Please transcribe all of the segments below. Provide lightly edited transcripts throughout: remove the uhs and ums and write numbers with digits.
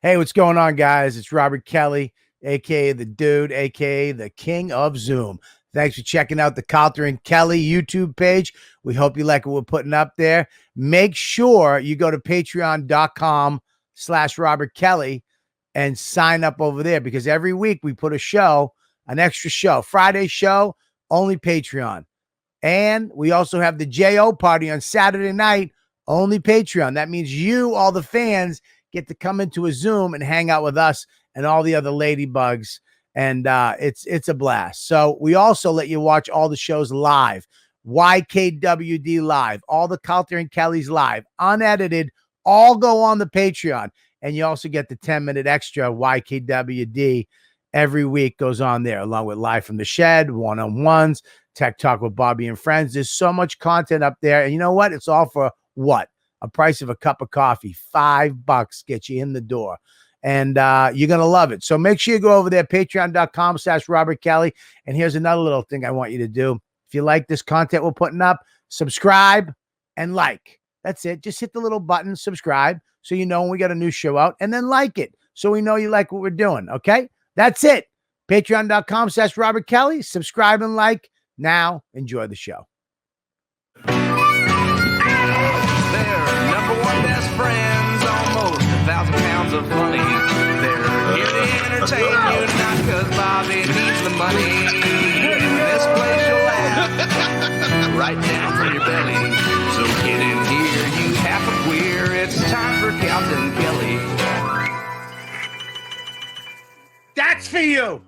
Hey, what's going on, guys? It's Robert Kelly, aka the Dude, aka the King of Zoom. Thanks for checking out the Calta and Kelly YouTube page. We hope you like what we're putting up there. Make sure you go to patreon.com/Robert Kelly and sign up over there, because every week we put a show, an extra show. Friday show, only Patreon. And we also have the JO party on Saturday night, only Patreon. That means you, all the fans, get to come into a Zoom and hang out with us and all the other ladybugs. And it's a blast. So we also let you watch all the shows live. YKWD live, all the Calta and Kelly's live, unedited, all go on the Patreon. And you also get the 10-minute extra YKWD every week goes on there, along with Live from the Shed, one-on-ones, Tech Talk with Bobby and Friends. There's so much content up there. And you know what? It's all for what? A price of a cup of coffee. $5 get you in the door. And you're going to love it. So make sure you go over there, patreon.com/Robert Kelly. And here's another little thing I want you to do. If you like this content we're putting up, subscribe and like. That's it. Just hit the little button, subscribe, so you know when we got a new show out, and then like it so we know you like what we're doing. Okay? That's it. Patreon.com/Robert Kelly. Subscribe and like. Now, enjoy the show. Best friends, almost 1,000 pounds of money. They're here to entertain you, not because Bobby needs the money. In this place you'll laugh right down from your belly. So get in here, you half a queer. It's time for Calta and Kelly. That's for you.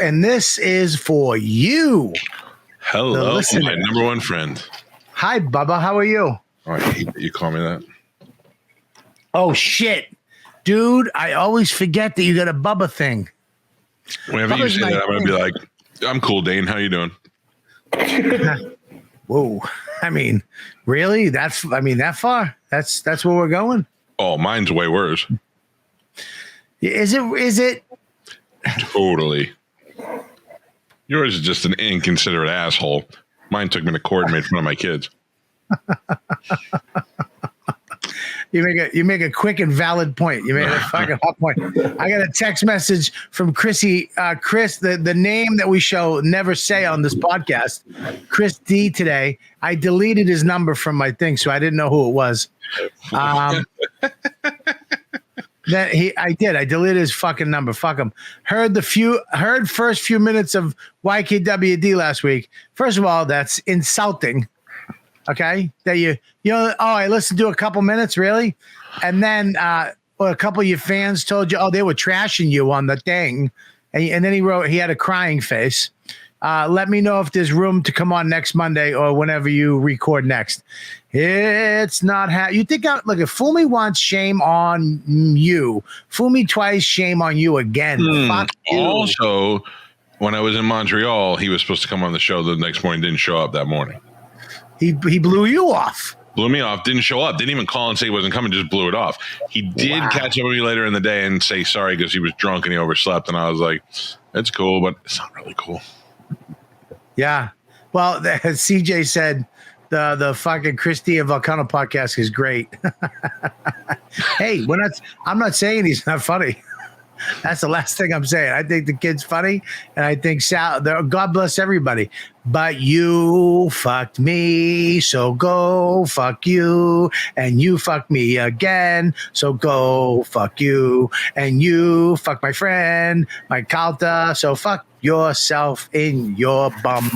And this is for you. Hello, my number one friend. Hi, Bubba. How are you? Oh, I hate that you call me that. Oh, shit. Dude, I always forget that you got a Bubba thing. Whenever you say that, I'm going to be like, I'm cool, Dane. How you doing? Whoa. I mean, really? That far? That's where we're going? Oh, mine's way worse. Is it? Totally. Yours is just an inconsiderate asshole. Mine took me to court and made fun of my kids. You make a quick and valid point. You made a fucking hot point. I got a text message from Chrissy. Chris, the name that we shall never say on this podcast, Chris D today. I deleted his number from my thing, so I didn't know who it was. I did. I deleted his fucking number. Fuck him. Heard first few minutes of YKWD last week. First of all, that's insulting. Okay, that I listened to a couple minutes, really, and then a couple of your fans told you, they were trashing you on the thing, and then he had a crying face. Let me know if there's room to come on next Monday or whenever you record next. It's not you think look, if Fumi wants, shame on you. Fumi twice, shame on you again. Fuck you. Also, when I was in Montreal, he was supposed to come on the show the next morning, didn't show up that morning. He blew you off. Blew me off, didn't show up, didn't even call and say he wasn't coming, just blew it off. He did catch up with me later in the day and say sorry because he was drunk and he overslept. And I was like, it's cool, but it's not really cool. Yeah. Well, CJ said the fucking Christy and Volcano podcast is great. Hey, I'm not saying he's not funny. That's the last thing I'm saying. I think the kid's funny, and I think God bless everybody. But you fucked me, so go fuck you. And you fucked me again, so go fuck you. And you fucked my friend, my Calta, so fuck yourself in your bum.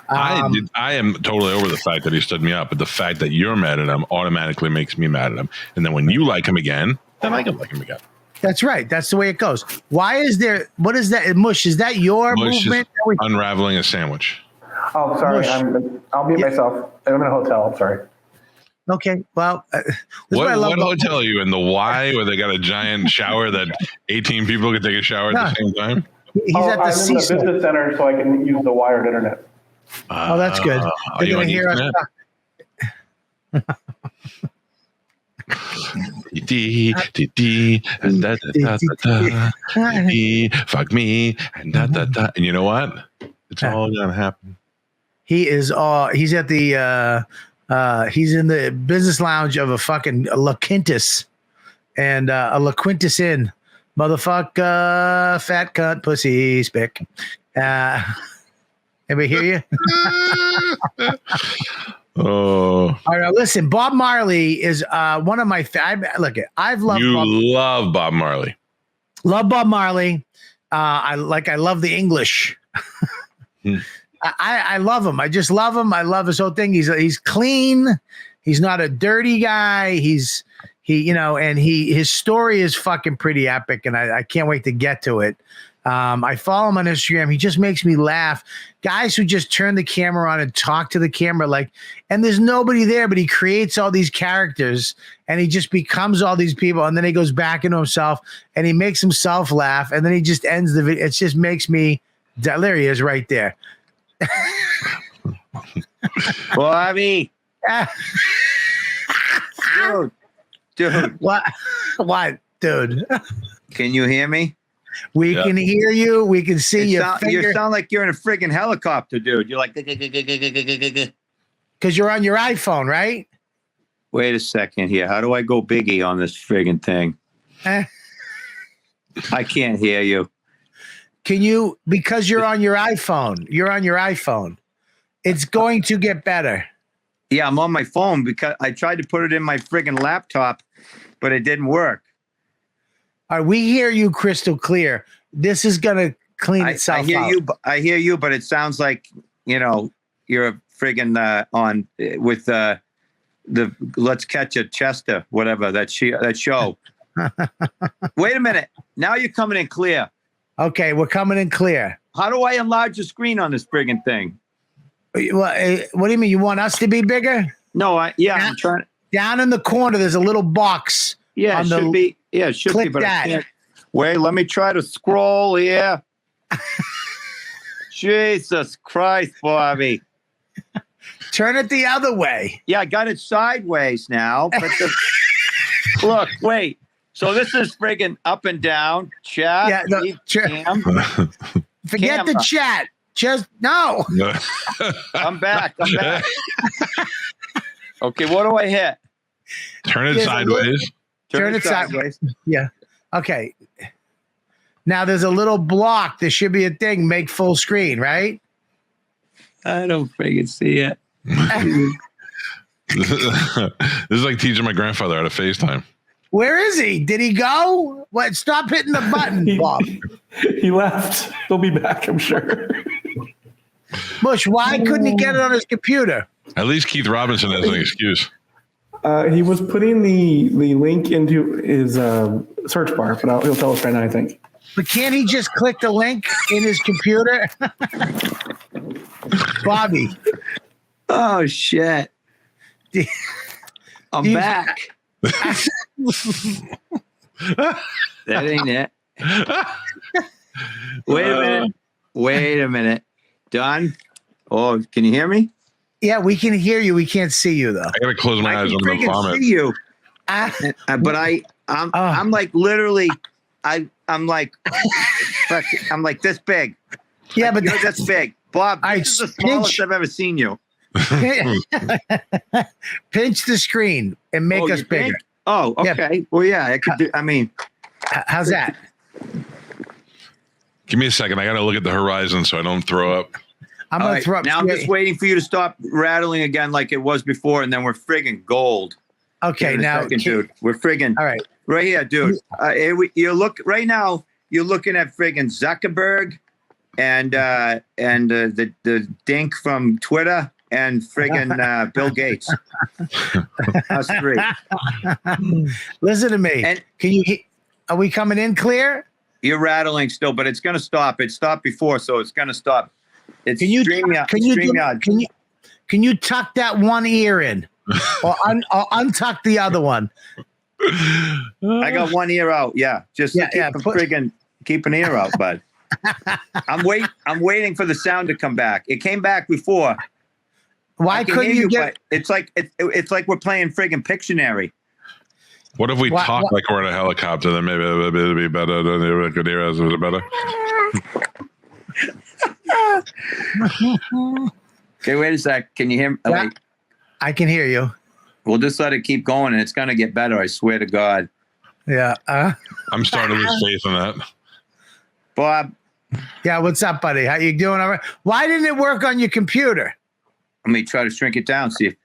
I am totally over the fact that he stood me up, but the fact that you're mad at him automatically makes me mad at him. And then when you like him again, then I can like him again. That's right. That's the way it goes. What is that? Mush, is that your movement? Unraveling a sandwich. Oh, sorry. I'll mute myself. I'm in a hotel. I'm sorry. Okay. Well, what hotel are you in? The Y, where they got a giant shower that 18 people can take a shower at the same time? He's at the I'm in the business center, so I can use the wired internet. Oh, that's good. They're going to hear us. Fuck me and and you know what? It's all gonna happen. He's at the He's in the business lounge of a fucking La Quintus and a La Quintus Inn. Motherfucker, fat cunt, pussy, spick. Anybody hear you? Oh, All right, now listen. Bob Marley is one of my. I've loved. you Bob, love Bob Marley. love Bob Marley. I love the English. I love him. I just love him. I love his whole thing. He's clean. He's not a dirty guy. His story is fucking pretty epic, and I can't wait to get to it. I follow him on Instagram. He just makes me laugh. Guys who just turn the camera on and talk to the camera, and there's nobody there, but he creates all these characters and he just becomes all these people. And then he goes back into himself and he makes himself laugh. And then he just ends the video. It just makes me, there he is right there. Bobby. Dude. What, dude? Can you hear me? We can hear you. We can see you. You sound like you're in a friggin' helicopter, dude. You're like, because you're on your iPhone, right? Wait a second here. How do I go biggie on this friggin' thing? I can't hear you. Can you? Because you're on your iPhone. You're on your iPhone. It's going to get better. Yeah, I'm on my phone because I tried to put it in my friggin' laptop, but it didn't work. All right, we hear you crystal clear. This is going to clean itself out. I hear you, but it sounds like, you're a friggin' on with the Let's Catch a Chester, whatever, that show. Wait a minute. Now you're coming in clear. Okay, we're coming in clear. How do I enlarge the screen on this friggin' thing? What do you mean? You want us to be bigger? No, I'm trying. Down in the corner, there's a little box. Yeah, it should be. Yeah, it should be. But I can't. Wait, let me try to scroll here. Jesus Christ, Bobby. Turn it the other way. Yeah, I got it sideways now. But look, wait. So this is friggin' up and down. Chat. Yeah, forget Camera. the chat. Just no. I'm back. Okay, what do I hit? Turn it sideways. Turn it sideways. Yeah. Okay. Now there's a little block. There should be a thing. Make full screen, right? I don't friggin' see it. This is like teaching my grandfather how to FaceTime. Where is he? Did he go? What? Stop hitting the button, Bob. He left. He'll be back, I'm sure. Mush, why couldn't he get it on his computer? At least Keith Robinson has an excuse. He was putting the link into his search bar, but he'll tell us right now, I think. But can't he just click the link in his computer? Bobby. Oh, shit. I'm back. That ain't it. Wait a minute. Done? Oh, can you hear me? Yeah, we can hear you. We can't see you, though. I gotta close my eyes. I'm gonna vomit. See you. But I'm like literally, I'm like this big. Yeah, but you're this big, Bob. This is the smallest I've ever seen you. Pinch the screen and make us bigger. Think? Oh, okay. Yeah. Well, yeah, I could do. I mean, how's that? Give me a second. I gotta look at the horizon so I don't throw up. I'm gonna throw up. Now I'm just waiting for you to stop rattling again like it was before, and then we're friggin' gold. Okay, now, dude, we're friggin' all right. Right here, dude. You look right now. You're looking at friggin' Zuckerberg, and the dink from Twitter, and friggin' Bill Gates. Us three. Listen to me. And are we coming in clear? You're rattling still, but it's gonna stop. It stopped before, so it's gonna stop. It's StreamYard. Can you tuck that one ear in, or untuck the other one? I got one ear out. Yeah, just keep an ear out, bud. I'm waiting for the sound to come back. It came back before. Why couldn't you get? It's like we're playing friggin' Pictionary. What if we talk like we're in a helicopter? Then maybe it'll be better. Then could hear us better. Okay, wait a sec. Can you hear me? Yeah. I can hear you. We'll just let it keep going, and it's going to get better. I swear to God. Yeah. I'm starting to lose faith in that. Bob, Yeah. What's up, buddy? How you doing? All right. Why didn't it work on your computer? let me try to shrink it down. See if.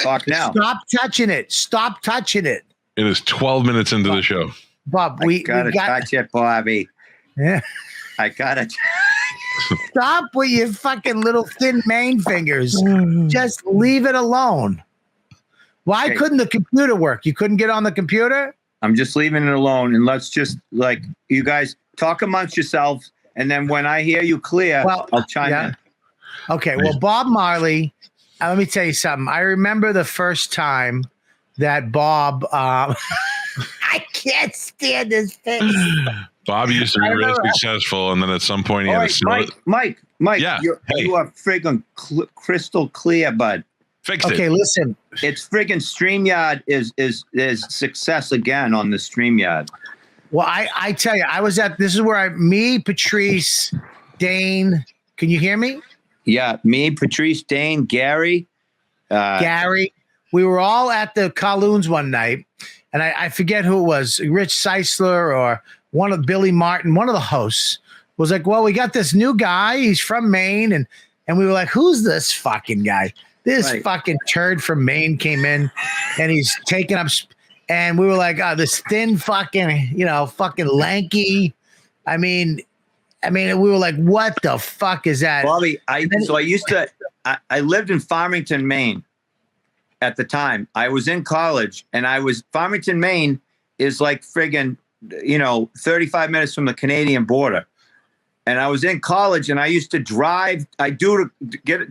Talk now. Stop touching it. Stop touching it. It is 12 minutes into the show. Bob, I we gotta got touch it, Bobby. Yeah. I gotta. Stop with your fucking little thin main fingers. Just leave it alone. Why Okay. couldn't the computer work? You couldn't get on the computer? I'm just leaving it alone, and let's just like you guys talk amongst yourselves, and then when I hear you clear, Well, I'll chime yeah. in. Okay, well, Bob Marley, let me tell you something. I remember the first time that Bob, I can't stand this thing. Bob used to be really successful, and then at some point he All had right, to slow it. Mike, Yeah, hey. you are friggin' crystal clear, bud. Fixed Okay, it. listen. It's friggin' StreamYard is success again on the StreamYard. Well, I tell you, this is where me, Patrice, Dane, can you hear me? Yeah, me, Patrice, Dane, Gary. Gary, we were all at the Colloons one night, and I forget who it was, Rich Seisler or one of Billy Martin, one of the hosts was like, well, we got this new guy. He's from Maine. And we were like, who's this fucking guy? This Right. fucking turd from Maine came in and he's taking up. And we were like, oh, this thin fucking, fucking lanky. I mean, we were like, what the fuck is that? Bobby, I lived in Farmington, Maine at the time. I was in college, and Farmington, Maine is like friggin', 35 minutes from the Canadian border. And I was in college, and I used to drive. I do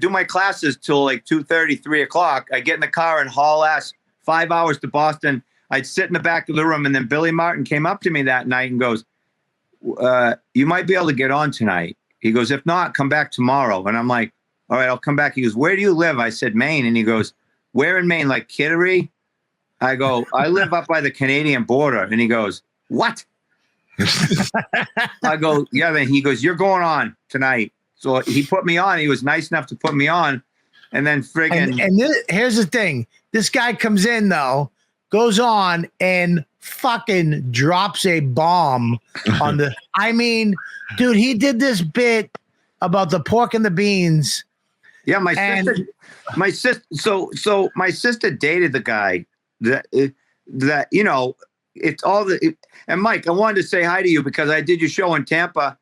my classes till like 2:30, 3 o'clock. I get in the car and haul ass 5 hours to Boston. I'd sit in the back of the room, and then Billy Martin came up to me that night and goes, you might be able to get on tonight. He goes, if not, come back tomorrow. And I'm like, all right, I'll come back. He goes, where do you live? I said, Maine. And he goes, where in Maine? Like Kittery? I go, I live up by the Canadian border. And he goes, what? I go, yeah. Then he goes, you're going on tonight. So he put me on. He was nice enough to put me on. And then friggin' here's the thing. This guy comes in, though, goes on and fucking drops a bomb on the. I mean, dude, he did this bit about the pork and the beans. Yeah, my sister. So my sister dated the guy that it's all the. And Mike, I wanted to say hi to you because I did your show in Tampa,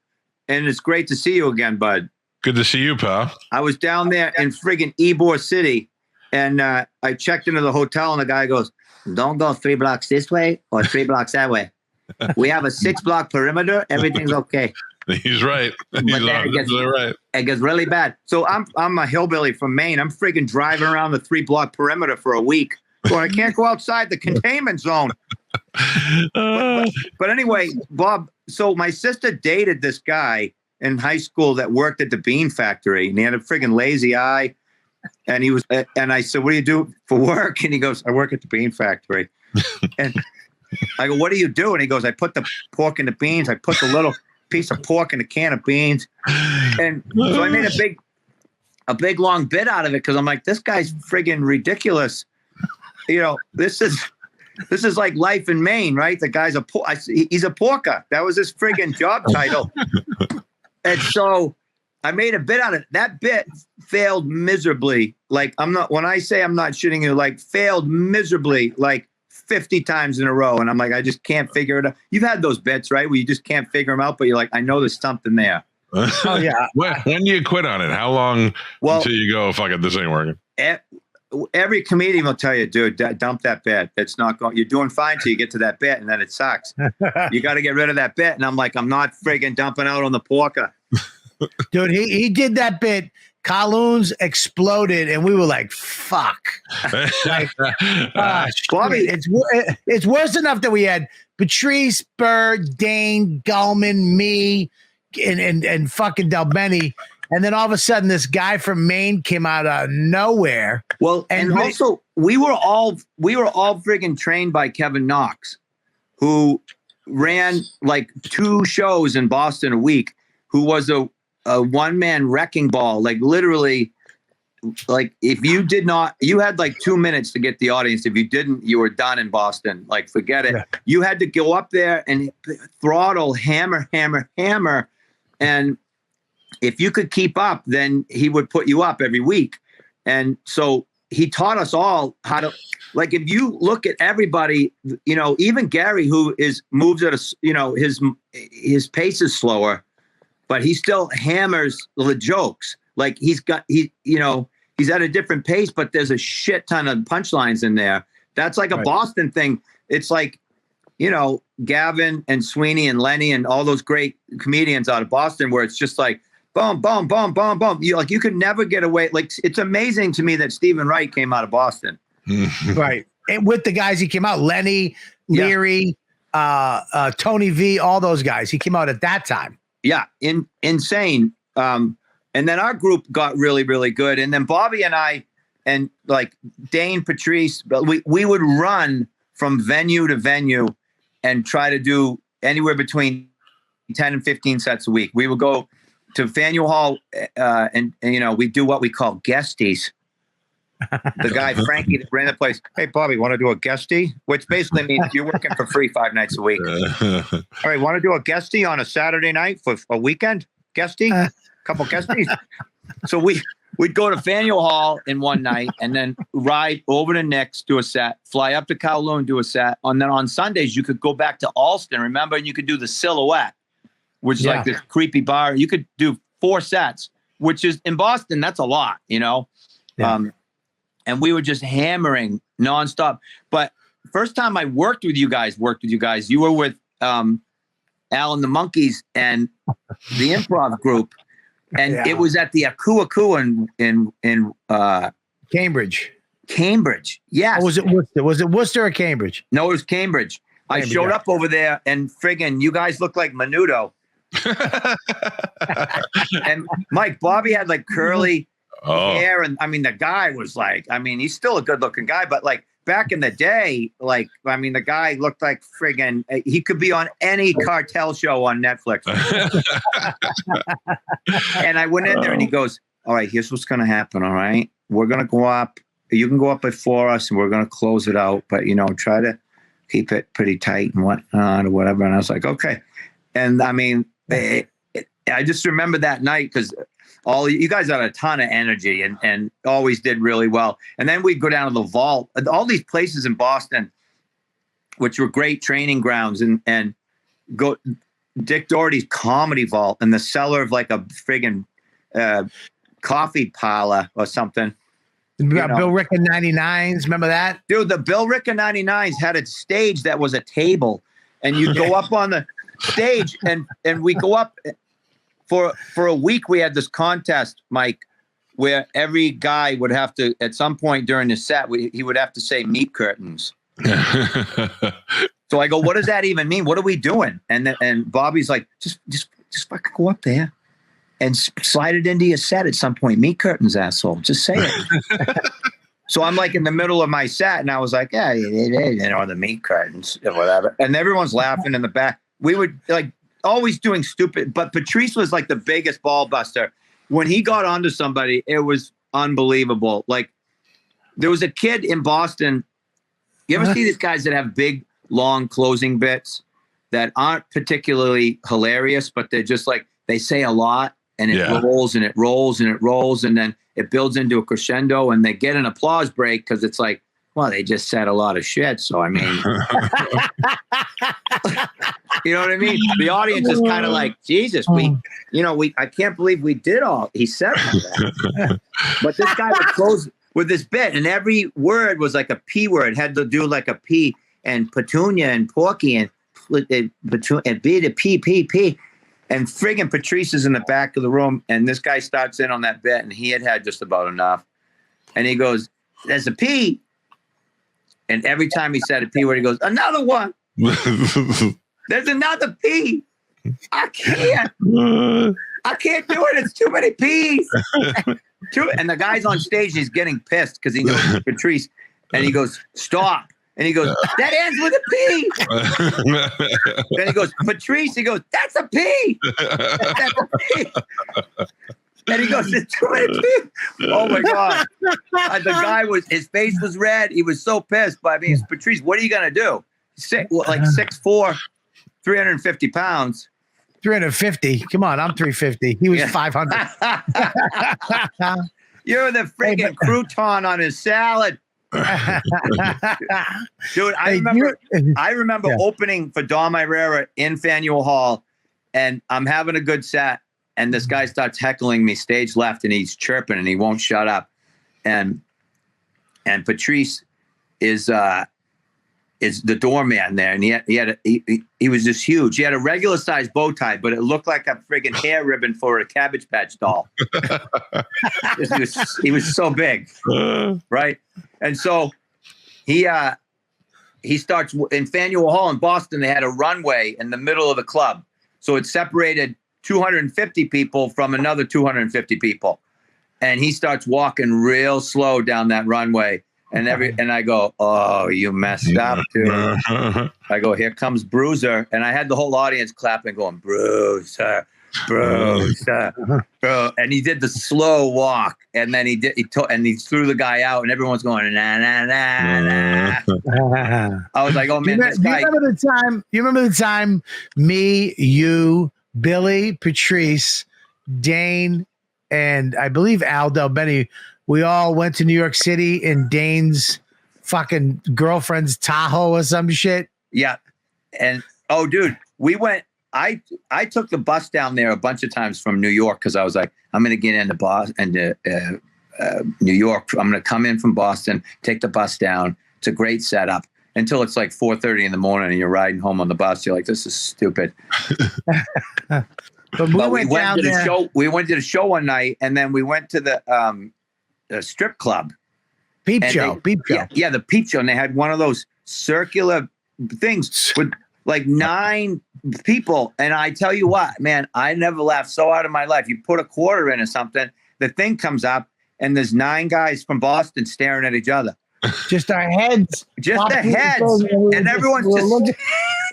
and it's great to see you again, bud. Good to see you, pal. I was down there in friggin' Ybor City, and I checked into the hotel, and the guy goes, don't go 3 blocks this way or 3 blocks that way. We have a 6-block perimeter. Everything's okay. He's right. He's absolutely right. It gets really bad. So I'm a hillbilly from Maine. I'm friggin' driving around the 3-block perimeter for a week. So I can't go outside the containment zone. But anyway, Bob, so my sister dated this guy in high school that worked at the bean factory, and he had a friggin' lazy eye. And and I said, what do you do for work? And he goes, I work at the bean factory. And I go, what do you do? And he goes, I put the pork in the beans. I put the little piece of pork in a can of beans. And so I made a big long bit out of it because I'm like, this guy's friggin' ridiculous. This is like life in Maine, right? The guy's he's a porker. That was his friggin' job title. And so I made a bit out of it. That bit failed miserably. Like when I say I'm not shitting you, like failed miserably, like 50 times in a row. And I'm like, I just can't figure it out. You've had those bits, right? Where you just can't figure them out, but you're like, I know there's something there. Oh yeah. When do you quit on it? How long until you go, fuck it, this ain't working? Every comedian will tell you, dude, dump that bit. It's not going. You're doing fine till you get to that bit, and then it sucks. You got to get rid of that bit. And I'm like, I'm not friggin' dumping out on the porker. Dude, he did that bit. Colloons exploded, and we were like, "Fuck!" Like, Bobby, it's worse enough that we had Patrice, Bird, Dane, Gulman, me, and fucking Delbeni, and then all of a sudden, this guy from Maine came out of nowhere. Well, and also we were all friggin' trained by Kevin Knox, who ran like 2 shows in Boston a week. Who was a one-man wrecking ball, like literally like if you did not, you had like 2 minutes to get the audience. If you didn't, you were done in Boston. Like, forget it. Yeah. You had to go up there and throttle, hammer. And if you could keep up, then he would put you up every week. And so he taught us all how to, like, if you look at everybody, you know, even Gary, who moves at a, you know, his pace is slower, but he still hammers the jokes. Like he's at a different pace, but there's a shit ton of punchlines in there. That's like a Boston thing. It's like, you know, Gavin and Sweeney and Lenny and all those great comedians out of Boston, where it's just like, boom, boom, boom, boom, boom. You could never get away. Like, it's amazing to me that Stephen Wright came out of Boston. Right. And with the guys he came out, Lenny, Leary, Tony V, all those guys. He came out at that time. Yeah. Insane. And then our group got really, really good. And then Bobby and I, and like Dane, Patrice, we would run from venue to venue and try to do anywhere between 10 and 15 sets a week. We would go to Faneuil Hall and you know, we do what we call guesties. The guy, Frankie, that ran the place. Hey, Bobby, want to do a guestie? Which basically means you're working for free 5 nights a week. All right, want to do a guestie on a Saturday night for a weekend? Guestie? Couple guesties. So we'd go to Faneuil Hall in one night and then ride over to Nick's, do a set, fly up to Kowloon, do a set. And then on Sundays, you could go back to Alston, remember? And you could do the Silhouette, which is like this creepy bar. You could do 4 sets, which is in Boston, that's a lot, you know? Yeah. And we were just hammering nonstop. But first time I worked with you guys, you were with Al and the Monkeys and the improv group. And it was at the Aku Aku in Cambridge. Cambridge, yes. Or was it Worcester? Was it Worcester or Cambridge? No, it was Cambridge. I showed up over there, and friggin', you guys look like Menudo. And Mike, Bobby had like curly hair, and I mean, the guy was like, I mean, he's still a good-looking guy, but like back in the day, like, I mean, the guy looked like friggin', he could be on any cartel show on Netflix. And I went in there and he goes, all right, here's what's going to happen. All right. We're going to go up. You can go up before us and we're going to close it out. But, you know, try to keep it pretty tight and whatnot or whatever. And I was like, okay. And I mean, I just remember that night because all you guys had a ton of energy and always did really well. And then we'd go down to the Vault, all these places in Boston, which were great training grounds, and go Dick Doherty's Comedy Vault and the cellar of like a friggin' coffee parlor or something. Bill Ricker 99s, remember that? Dude, the Bill Ricker 99s had a stage that was a table, and you go up on the stage and we go up. For a week, we had this contest, Mike, where every guy would have to, at some point during the set, he would have to say meat curtains. So I go, what does that even mean? What are we doing? And Bobby's like, just fucking go up there and slide it into your set at some point. Meat curtains, asshole. Just say it. So I'm like in the middle of my set, and I was like, yeah, you know, the meat curtains or whatever. And everyone's laughing in the back. We would like, always doing stupid, but Patrice was like the biggest ball buster. When he got onto somebody, it was unbelievable. Like there was a kid in Boston. You ever see these guys that have big, long closing bits that aren't particularly hilarious, but they're just like, they say a lot and it rolls and it rolls and it rolls. And then it builds into a crescendo and they get an applause break because it's like, well, they just said a lot of shit. So, I mean, you know what I mean? The audience is kind of like, Jesus, I can't believe we did all, he said all that. But this guy would close with this bit and every word was like a P word, had to do like a P and petunia and porky and B to P. And friggin' Patrice is in the back of the room and this guy starts in on that bit and he had just about enough. And he goes, there's a P. And every time he said a P word, he goes, another one. There's another P. I can't do it. It's too many P's. And the guy's on stage, he's getting pissed because he knows Patrice. And he goes, stop. And he goes, that ends with a P. Then he goes, Patrice. He goes, that's a P. That's a P. And he goes, it's too many people. Oh my God. The guy his face was red. He was so pissed. But I mean, Patrice, what are you going to do? 6'4", 350 pounds. 350. Come on, I'm 350. He was 500. You're the freaking crouton on his salad. Dude, I remember opening for Dom Irrera in Faneuil Hall, and I'm having a good set, and this guy starts heckling me stage left, and he's chirping, and he won't shut up. And Patrice is the doorman there, and he was just huge. He had a regular sized bow tie, but it looked like a friggin' hair ribbon for a Cabbage Patch doll. He was so big, right? And so he starts in Faneuil Hall in Boston. They had a runway in the middle of the club, so it separated 250 people from another 250 people, and he starts walking real slow down that runway. And I go, oh, you messed up, dude. I go, here comes Bruiser. And I had the whole audience clapping, going, Bruiser, Bruiser, bro. And he did the slow walk. And then he threw the guy out, and everyone's going, nah, nah, nah, nah. I was like, oh, man, this guy. You remember the time me, you, Billy, Patrice, Dane, and I believe Al Del Benny, we all went to New York City in Dane's fucking girlfriend's Tahoe or some shit. Yeah. And, oh, dude, we went, I took the bus down there a bunch of times from New York because I was like, I'm going to get into New York. I'm going to come in from Boston, take the bus down. It's a great setup until it's like 4:30 in the morning and you're riding home on the bus. You're like, this is stupid. But we went to the show. We went to the show one night, and then we went to the strip club. Peep show. Yeah, the peep show. And they had one of those circular things with like 9 people. And I tell you what, man, I never laughed so out of my life. You put a quarter in or something, the thing comes up, and there's 9 guys from Boston staring at each other. Just our heads. Just the heads. And everyone's just...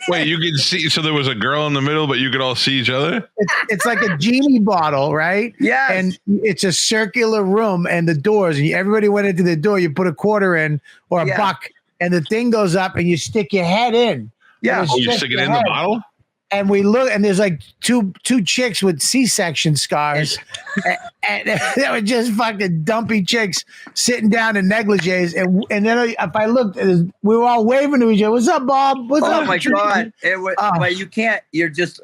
Wait, you could see, so there was a girl in the middle, but you could all see each other? It's like a genie bottle, right? Yeah. And it's a circular room and the doors, and everybody went into the door. You put a quarter in or a buck, and the thing goes up, and you stick your head in. Yeah. Oh, you stick it in the bottle? And we look, and there's like two chicks with C-section scars, and they were just fucking dumpy chicks sitting down in negligees. And then if I looked, we were all waving to each other. What's up, Bob? What's up? Oh my God! But you can't. You're just,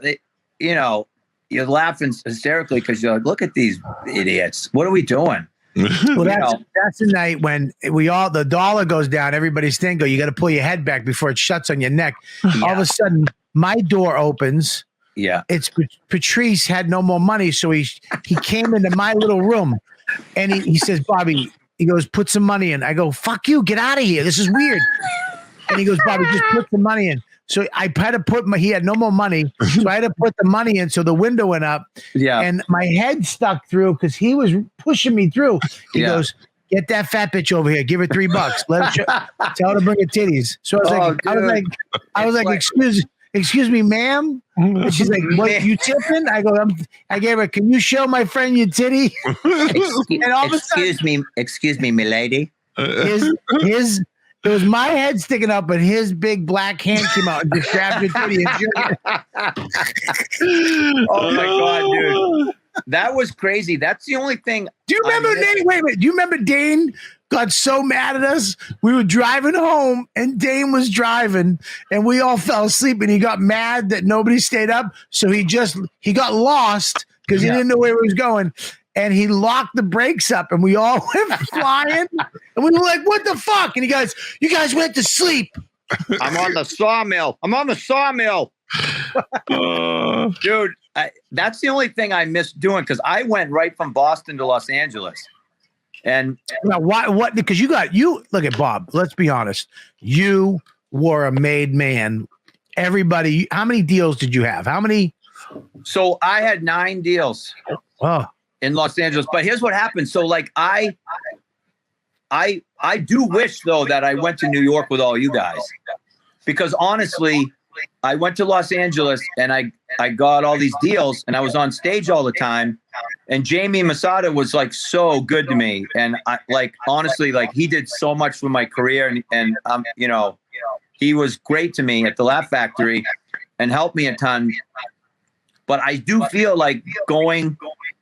you're laughing hysterically because you're like, look at these idiots. What are we doing? Well, that's the night when the dollar goes down. Everybody's thinking, you got to pull your head back before it shuts on your neck. All of a sudden, my door opens. Yeah. It's Patrice had no more money. So he came into my little room, and he says, Bobby, he goes, put some money in. I go, fuck you, get out of here. This is weird. And he goes, Bobby, just put the money in. So I had to he had no more money. So I had to put the money in. So the window went up. Yeah. And my head stuck through because he was pushing me through. He goes, get that fat bitch over here. Give her $3. Let her tell her to bring her titties. So I was like, excuse me, ma'am. And she's like, what, you tipping? I go, I gave her, can you show my friend your titty? And all of a sudden, excuse me, milady. It was my head sticking up, but his big black hand came out and just grabbed your titty. Oh my God, dude. That was crazy. That's the only thing. Do you remember Dane? Wait a minute. Do you remember Dane got so mad at us? We were driving home, and Dane was driving, and we all fell asleep, and he got mad that nobody stayed up. So he got lost because he didn't know where he was going. And he locked the brakes up, and we all went flying. And we were like, what the fuck? And he goes, you guys went to sleep. I'm on the sawmill. Dude, that's the only thing I miss doing because I went right from Boston to Los Angeles. And now, what? Because you look at Bob. Let's be honest. You were a made man. Everybody, how many deals did you have? How many? So I had 9 deals. Oh. In Los Angeles. But here's what happened. So like I do wish though that I went to New York with all you guys, because honestly, I went to Los Angeles and I got all these deals and I was on stage all the time. And Jamie Masada was like so good to me. And I like, honestly, like he did so much for my career and you know, he was great to me at the Laugh Factory and helped me a ton. But I do feel like going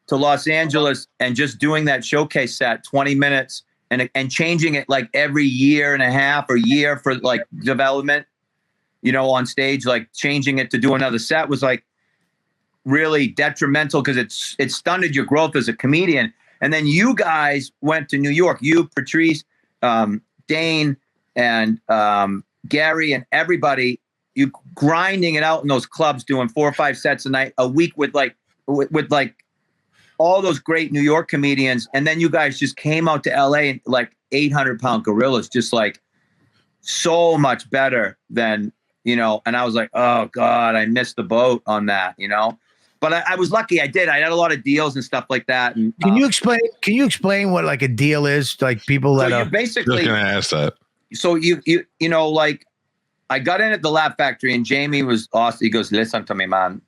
to Los Angeles and just doing that showcase set 20 minutes and changing it like every year and a half or year for like development, you know, on stage, like changing it to do another set was like really detrimental because it stunted your growth as a comedian. And then you guys went to New York, you, Patrice, Dane, and Gary, and everybody, you grinding it out in those clubs, doing 4 or 5 sets a night, a week with like all those great New York comedians. And then you guys just came out to LA and like 800-pound gorillas, just like so much better than, you know, and I was like, oh God, I missed the boat on that, you know, but I was lucky. I had a lot of deals and stuff like that. And can you explain what like a deal is? Like people that are basically Just gonna ask that. So you know, like I got in at the Laugh Factory and Jamie was awesome. He goes, listen to me, man.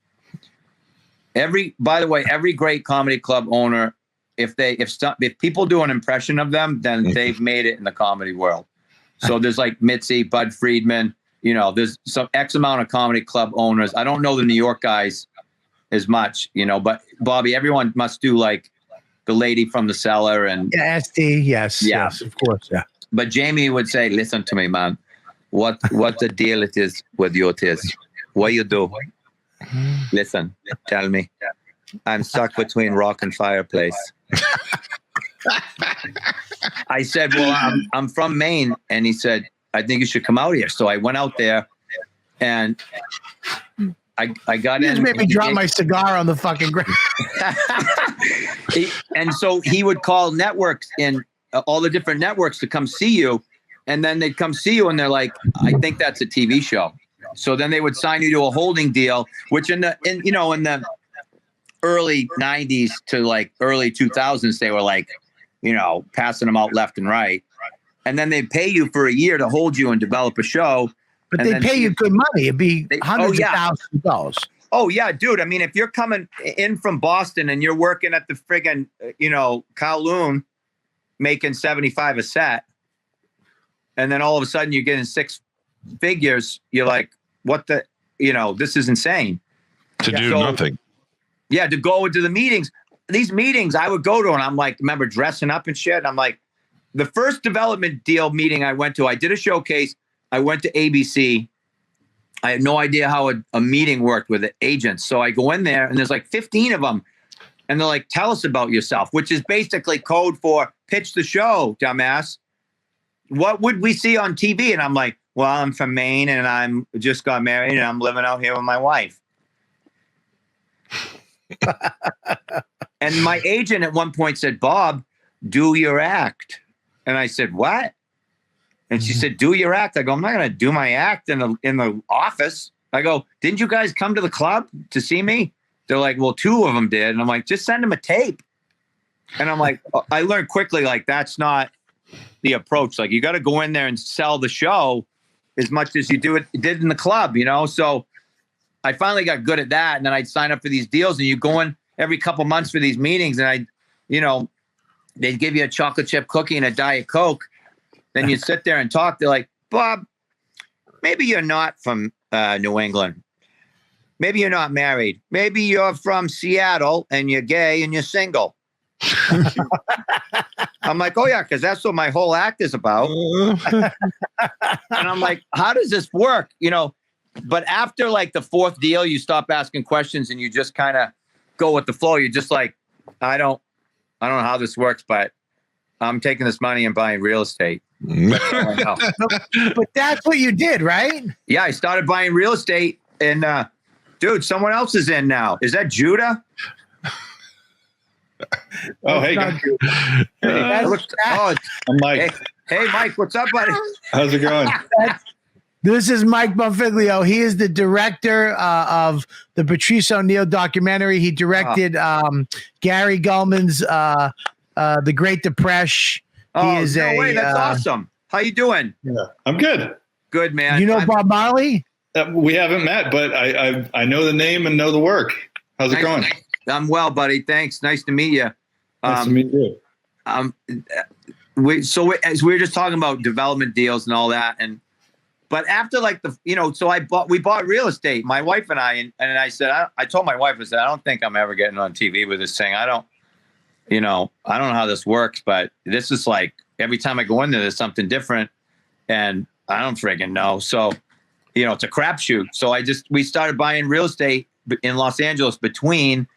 By the way, every great comedy club owner, if people do an impression of them, then they've made it in the comedy world. So there's like Mitzi, Bud Friedman, you know, there's some X amount of comedy club owners. I don't know the New York guys as much, you know, but Bobby, everyone must do like the Lady from the Cellar and ST. Yes, of course, yeah. But Jamie would say, listen to me, man. What the deal it is with you? It is what you do. Listen, tell me. I'm stuck between rock and fireplace. I said, well, I'm from Maine. And he said, I think you should come out here. So I went out there and I got in. You just made me drop my cigar on the fucking ground. And so he would call networks in all the different networks to come see you. And then they'd come see you and they're like, I think that's a TV show. So then they would sign you to a holding deal, which in the early 90s to like early 2000s, they were like, you know, passing them out left and right. And then they'd pay you for a year to hold you and develop a show. But they pay you good money. It'd be hundreds of thousands of dollars. Oh, yeah, dude. I mean, if you're coming in from Boston and you're working at the friggin', you know, Kowloon making 75 a set, and then all of a sudden you're getting 6 figures, you're like, what the, you know, this is insane. To do nothing. Yeah, to go into the meetings. These meetings I would go to, and I'm like, remember dressing up and shit? And I'm like, the first development deal meeting I went to, I did a showcase. I went to ABC. I had no idea how a meeting worked with agents. So I go in there, and there's like 15 of them. And they're like, tell us about yourself, which is basically code for pitch the show, dumbass. What would we see on TV? And I'm like, well, I'm from Maine and I'm just got married and I'm living out here with my wife. And my agent at one point said, Bob, do your act. And I said, what? And she said, do your act. I go, I'm not going to do my act in the office. I go, didn't you guys come to the club to see me? They're like, well, 2 of them did. And I'm like, just send them a tape. And I'm like, I learned quickly, like, that's not the approach. Like, you got to go in there and sell the show as much as you did in the club, you know? So I finally got good at that. And then I'd sign up for these deals and you go in every couple months for these meetings. And they'd give you a chocolate chip cookie and a Diet Coke. Then you sit there and talk. They're like, Bob, maybe you're not from New England. Maybe you're not married. Maybe you're from Seattle and you're gay and you're single. I'm like, oh yeah, because that's what my whole act is about. And I'm like, how does this work? You know, but after like the 4th deal, you stop asking questions and you just kind of go with the flow. You're just like, I don't know how this works, but I'm taking this money and buying real estate. But that's what you did, right? Yeah, I started buying real estate and dude, someone else is in now. Is that Judah? Oh, hey, guys. I'm Mike. Hey, Mike, what's up, buddy? How's it going? This is Mike Bonfiglio. He is the director of the Patrice O'Neal documentary. He directed Gary Gulman's The Great Depression. Oh, no way. That's awesome. How you doing? Yeah, I'm good. Good, man. You know Bob Marley? We haven't met, but I know the name and know the work. How's it going? I'm well, buddy. Thanks. Nice to meet you. Nice to meet you. As we were just talking about development deals and all that, but after we bought real estate, my wife and I, and I said, I told my wife, I said, I don't think I'm ever getting on TV with this thing. I don't know how this works, but this is like every time I go in there's something different, and I don't friggin' know. So, it's a crapshoot. So we started buying real estate in Los Angeles between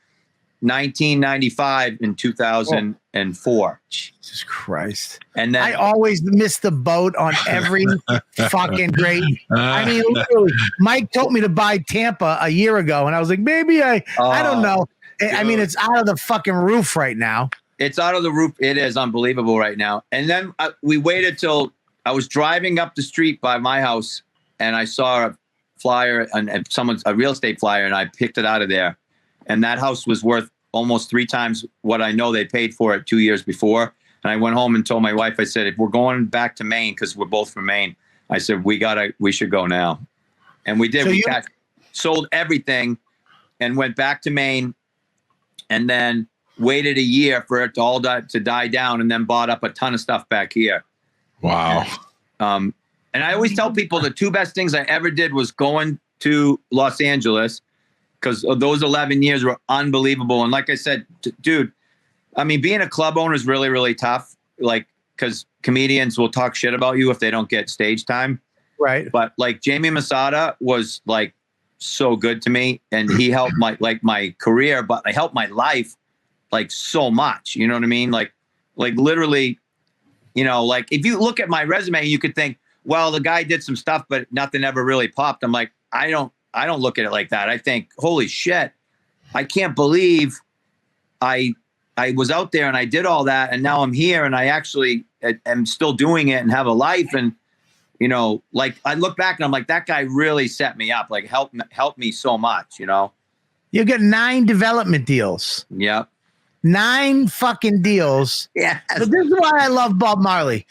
1995 and 2004. Jesus Christ. And then I always miss the boat on every fucking great. I mean, literally, Mike told me to buy Tampa a year ago, and I was like, maybe I don't know. I mean, it's out of the fucking roof right now. It's out of the roof. It is unbelievable right now. And then we waited till I was driving up the street by my house, and I saw a flyer and a real estate flyer, and I picked it out of there. And that house was worth almost 3 times what I know they paid for it 2 years before. And I went home and told my wife, I said, if we're going back to Maine, because we're both from Maine, I said, we should go now. And we did. So we sold everything and went back to Maine, and then waited a year for it to all to die down, and then bought up a ton of stuff back here. Wow. And I always tell people the 2 best things I ever did was going to Los Angeles, because those 11 years were unbelievable. And like I said, dude, I mean, being a club owner is really, really tough. Like, because comedians will talk shit about you if they don't get stage time. Right. But like Jamie Masada was like so good to me, and he helped my career, but I helped my life like so much. You know what I mean? Like literally, like if you look at my resume, you could think, well, the guy did some stuff, but nothing ever really popped. I'm like, I don't look at it like that. I think, holy shit, I can't believe I was out there and I did all that, and now I'm here, and I actually am still doing it and have a life. And, like I look back and I'm like, that guy really set me up, like helped me so much, You get 9 development deals. Yep. 9 fucking deals. Yeah. But this is why I love Bob Marley.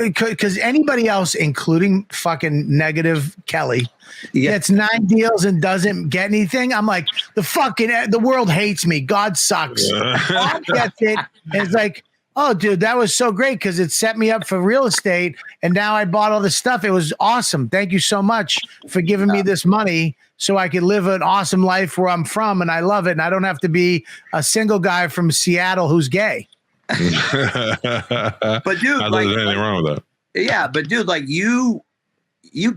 Because anybody else, including fucking negative Kelly, gets 9 deals and doesn't get anything. I'm like, the world hates me. God sucks. Bob gets it. And it's like, oh, dude, that was so great because it set me up for real estate. And now I bought all this stuff. It was awesome. Thank you so much for giving me this money so I could live an awesome life where I'm from. And I love it. And I don't have to be a single guy from Seattle who's gay. But dude, I don't think there's anything wrong with that. Yeah, but dude, like you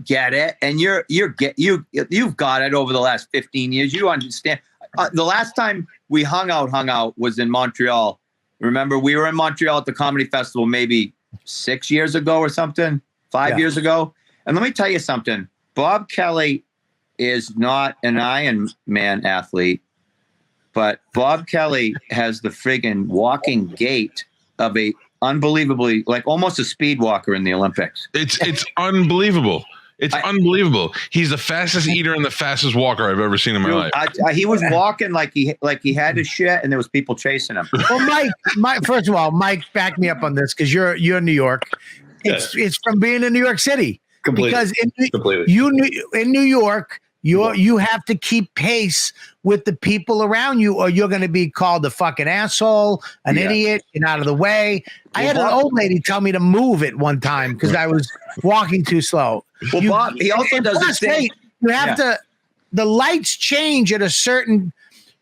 get it, and you've got it over the last 15 years. You understand. The last time we hung out was in Montreal. Remember, we were in Montreal at the comedy festival maybe 6 years ago or something, 5 years ago. And let me tell you something. Bob Kelly is not an Ironman athlete. But Bob Kelly has the friggin' walking gait of a unbelievably, like almost a speed walker in the Olympics. It's unbelievable. It's unbelievable. He's the fastest eater and the fastest walker I've ever seen in my life. He was walking like he had his shit, and there was people chasing him. Well, Mike. First of all, Mike, back me up on this because you're in New York. It's from being in New York City. Completely. Because in New York. You have to keep pace with the people around you, or you're going to be called a fucking asshole, an idiot, get out of the way. I had an old lady tell me to move at one time because I was walking too slow. Well, Bob, he also does this thing. You have to. The lights change at a certain.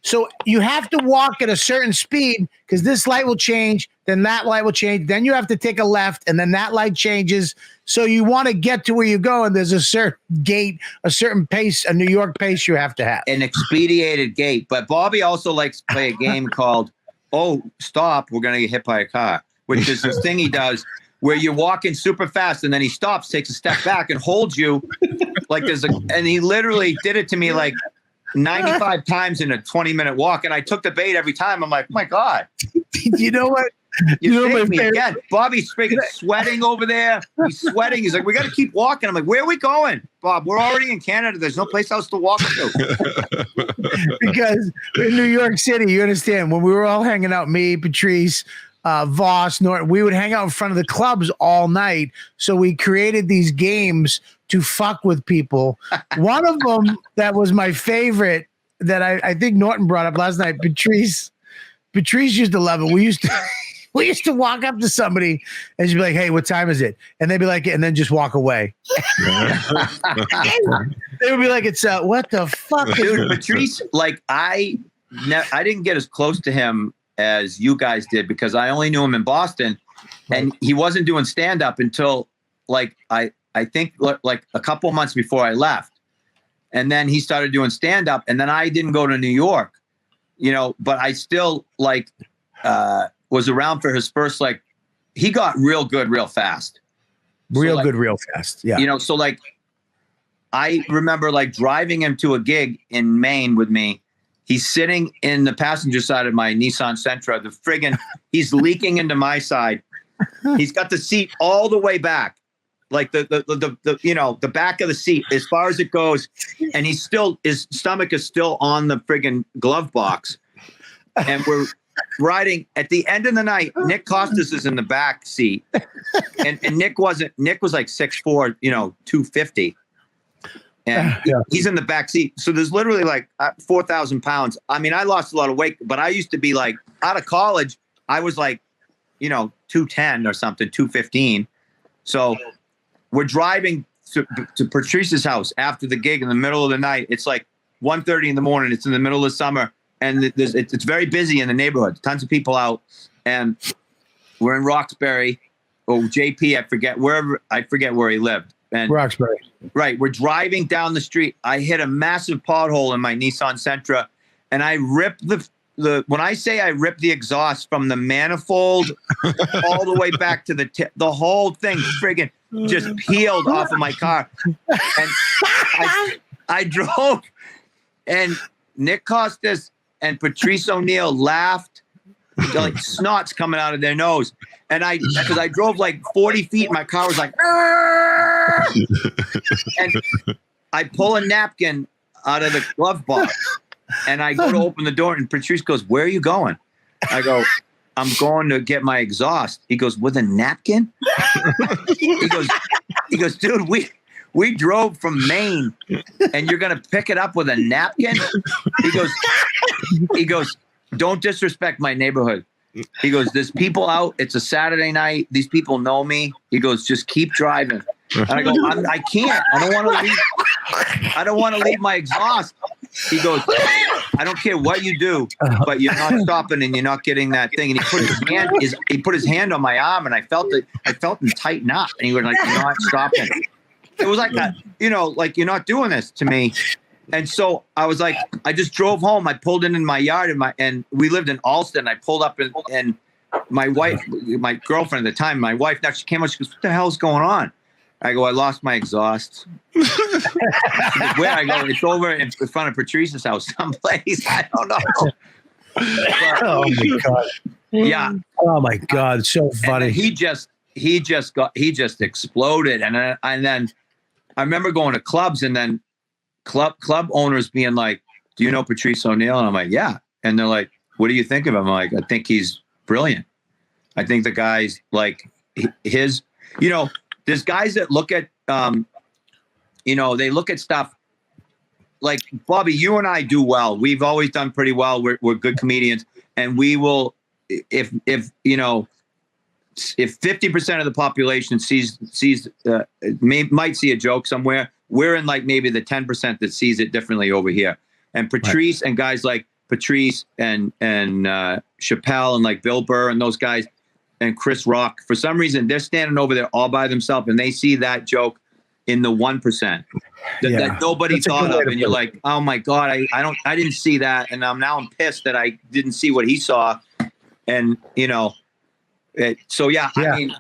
So you have to walk at a certain speed because this light will change, then that light will change. Then you have to take a left, and then that light changes. So you want to get to where you go, and there's a certain gait, a certain pace, a New York pace you have to have. An expedited gait. But Bobby also likes to play a game called, oh, stop, we're going to get hit by a car, which is this thing he does where you're walking super fast, and then he stops, takes a step back, and holds you like and he literally did it to me like 95 times in a 20-minute walk, and I took the bait every time. I'm like, oh my God. You know what? You know me again. Bobby's freaking sweating over there. He's sweating. He's like, we got to keep walking. I'm like, where are we going, Bob? We're already in Canada. There's no place else to walk to. Because in New York City, you understand, when we were all hanging out, me, Patrice, Voss, Norton, we would hang out in front of the clubs all night. So we created these games to fuck with people. One of them that was my favorite that I think Norton brought up last night, Patrice used to love it. We used to walk up to somebody and she'd be like, "Hey, what time is it?" And they'd be like, and then just walk away. They would be like, "It's what the fuck?" Dude, Patrice, like I didn't get as close to him as you guys did because I only knew him in Boston, and he wasn't doing stand up until like I think like a couple months before I left, and then he started doing stand up, and then I didn't go to New York, but I still like was around for his first, like, he got real good real fast. Real good real fast. Yeah. So like I remember like driving him to a gig in Maine with me. He's sitting in the passenger side of my Nissan Sentra. He's leaking into my side. He's got the seat all the way back, like the back of the seat as far as it goes, and his stomach is still on the friggin' glove box, and we're riding. At the end of the night, Nick Costas is in the back seat, and Nick was like 6'4", 250. And he's in the back seat. So there's literally like 4,000 pounds. I mean, I lost a lot of weight, but I used to be like, out of college, I was like, 210 or something, 215. So we're driving to Patrice's house after the gig in the middle of the night. It's like 1:30 in the morning. It's in the middle of summer. And it's very busy in the neighborhood. Tons of people out. And we're in Roxbury. Or JP, I forget where he lived. And Roxbury. Right. We're driving down the street. I hit a massive pothole in my Nissan Sentra, and I ripped when I say I ripped the exhaust from the manifold all the way back to the tip, the whole thing friggin' just peeled off of my car. And I drove, and Nick Costas and Patrice O'Neal laughed, like snot's coming out of their nose. And because I drove like 40 feet, my car was like, and I pull a napkin out of the glove box, and I go to open the door, and Patrice goes, "Where are you going?" I go, "I'm going to get my exhaust." He goes, "With a napkin?" He goes, "Dude, we drove from Maine, and you're gonna pick it up with a napkin?" He goes, "Don't disrespect my neighborhood." He goes, "There's people out. It's a Saturday night. These people know me." He goes, "Just keep driving." And I go, I can't. I don't want to leave my exhaust. He goes, "I don't care what you do, but you're not stopping and you're not getting that thing." And he put his hand on my arm, and I felt him tighten up. And he was like, "You're not stopping." It was like that, like, "You're not doing this to me." And so I was like, I just drove home. I pulled in my yard, and we lived in Alston. I pulled up, and my wife, my girlfriend at the time, my wife, now she came out. She goes, "What the hell's going on?" I go, "I lost my exhaust." She goes, "Where?" I go, "It's over in front of Patrice's house someplace." I don't know. But, Oh my God. yeah. Oh my God. So funny. And he just exploded. And then I remember going to clubs, and then club owners being like, "Do you know Patrice O'Neal?" And I'm like, "Yeah." And they're like, "What do you think of him?" I'm like, "I think he's brilliant. I think the guy's like there's guys that look at, they look at stuff like, Bobby, you and I do well. We've always done pretty well. We're good comedians. And we will, if 50% of the population might see a joke somewhere, we're in like maybe the 10% that sees it differently over here. And Patrice and guys like Patrice and Chappelle and like Bill Burr and those guys and Chris Rock, for some reason, they're standing over there all by themselves, and they see that joke in the 1% that nobody thought of. And you're like, "Oh my God, I didn't see that. And I'm pissed that I didn't see what he saw." And, I mean,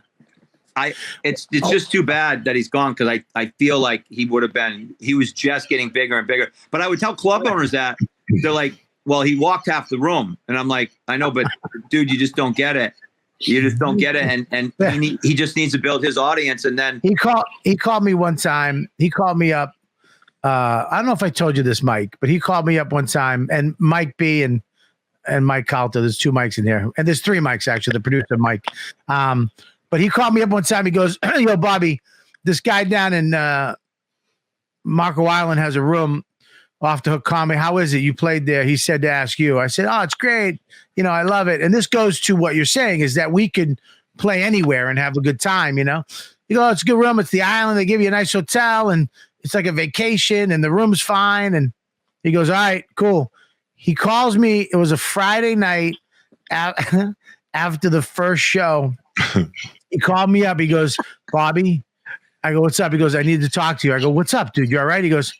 it's just too bad that he's gone, because I feel like he was just getting bigger and bigger. But I would tell club owners that. They're like, "Well, he walked half the room." And I'm like, "I know, but dude, you just don't get it. You just don't get it." And he just needs to build his audience. And then he called me one time. He called me up. I don't know if I told you this, Mike, but he called me up one time, and Mike B and and Mike Calta. There's 2 mics in here, and there's 3 mics actually. The producer Mike, but he called me up one time. He goes, "Yo, Bobby, this guy down in Marco Island has a room off the Hook Comedy. How is it? You played there?" He said to ask you. I said, "Oh, it's great. You know, I love it." And this goes to what you're saying is that we can play anywhere and have a good time. You know, you go, "It's a good room. It's the island. They give you a nice hotel, and it's like a vacation, and the room's fine." And he goes, "All right, cool." He calls me. It was a Friday night after the first show. He called me up. He goes, "Bobby." I go, "What's up?" He goes, "I need to talk to you." I go, "What's up, dude? You all right?" He goes,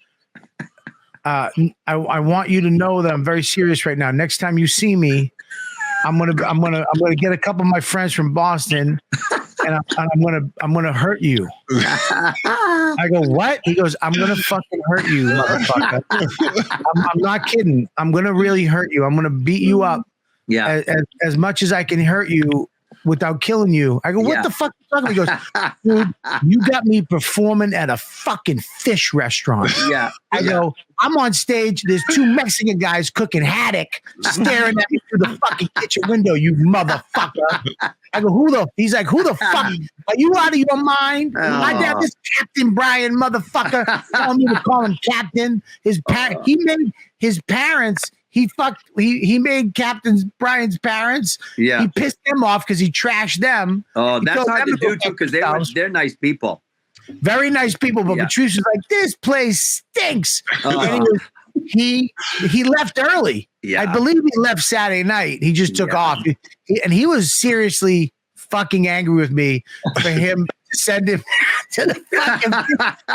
I want you to know that I'm very serious right now. Next time you see me, I'm gonna get a couple of my friends from Boston, and I'm gonna hurt you. I go, "What?" He goes, "I'm gonna fucking hurt you, motherfucker." I'm not kidding. I'm gonna really hurt you. I'm gonna beat you up. Yeah. As much as I can hurt you without killing you. I go, "What the fuck are you talking?" He goes, "Dude, you got me performing at a fucking fish restaurant." Yeah. I go, "I'm on stage. There's 2 Mexican guys cooking haddock, staring at me through the fucking kitchen window, you motherfucker." I go, He's like, "Who the fuck? Are you out of your mind?" My dad, this Captain Brian motherfucker, telling me to call him Captain. He made his parents. He made Captain Brian's parents. Yeah. He pissed them off because he trashed them. Oh, He that's told hard them to do go too, fuck because themselves. they're nice people. Very nice people, but Yeah. Patrice was like, "This place stinks." And he left early. Yeah. I believe he left Saturday night. He just took off. And he was seriously fucking angry with me for him to send him to the fucking.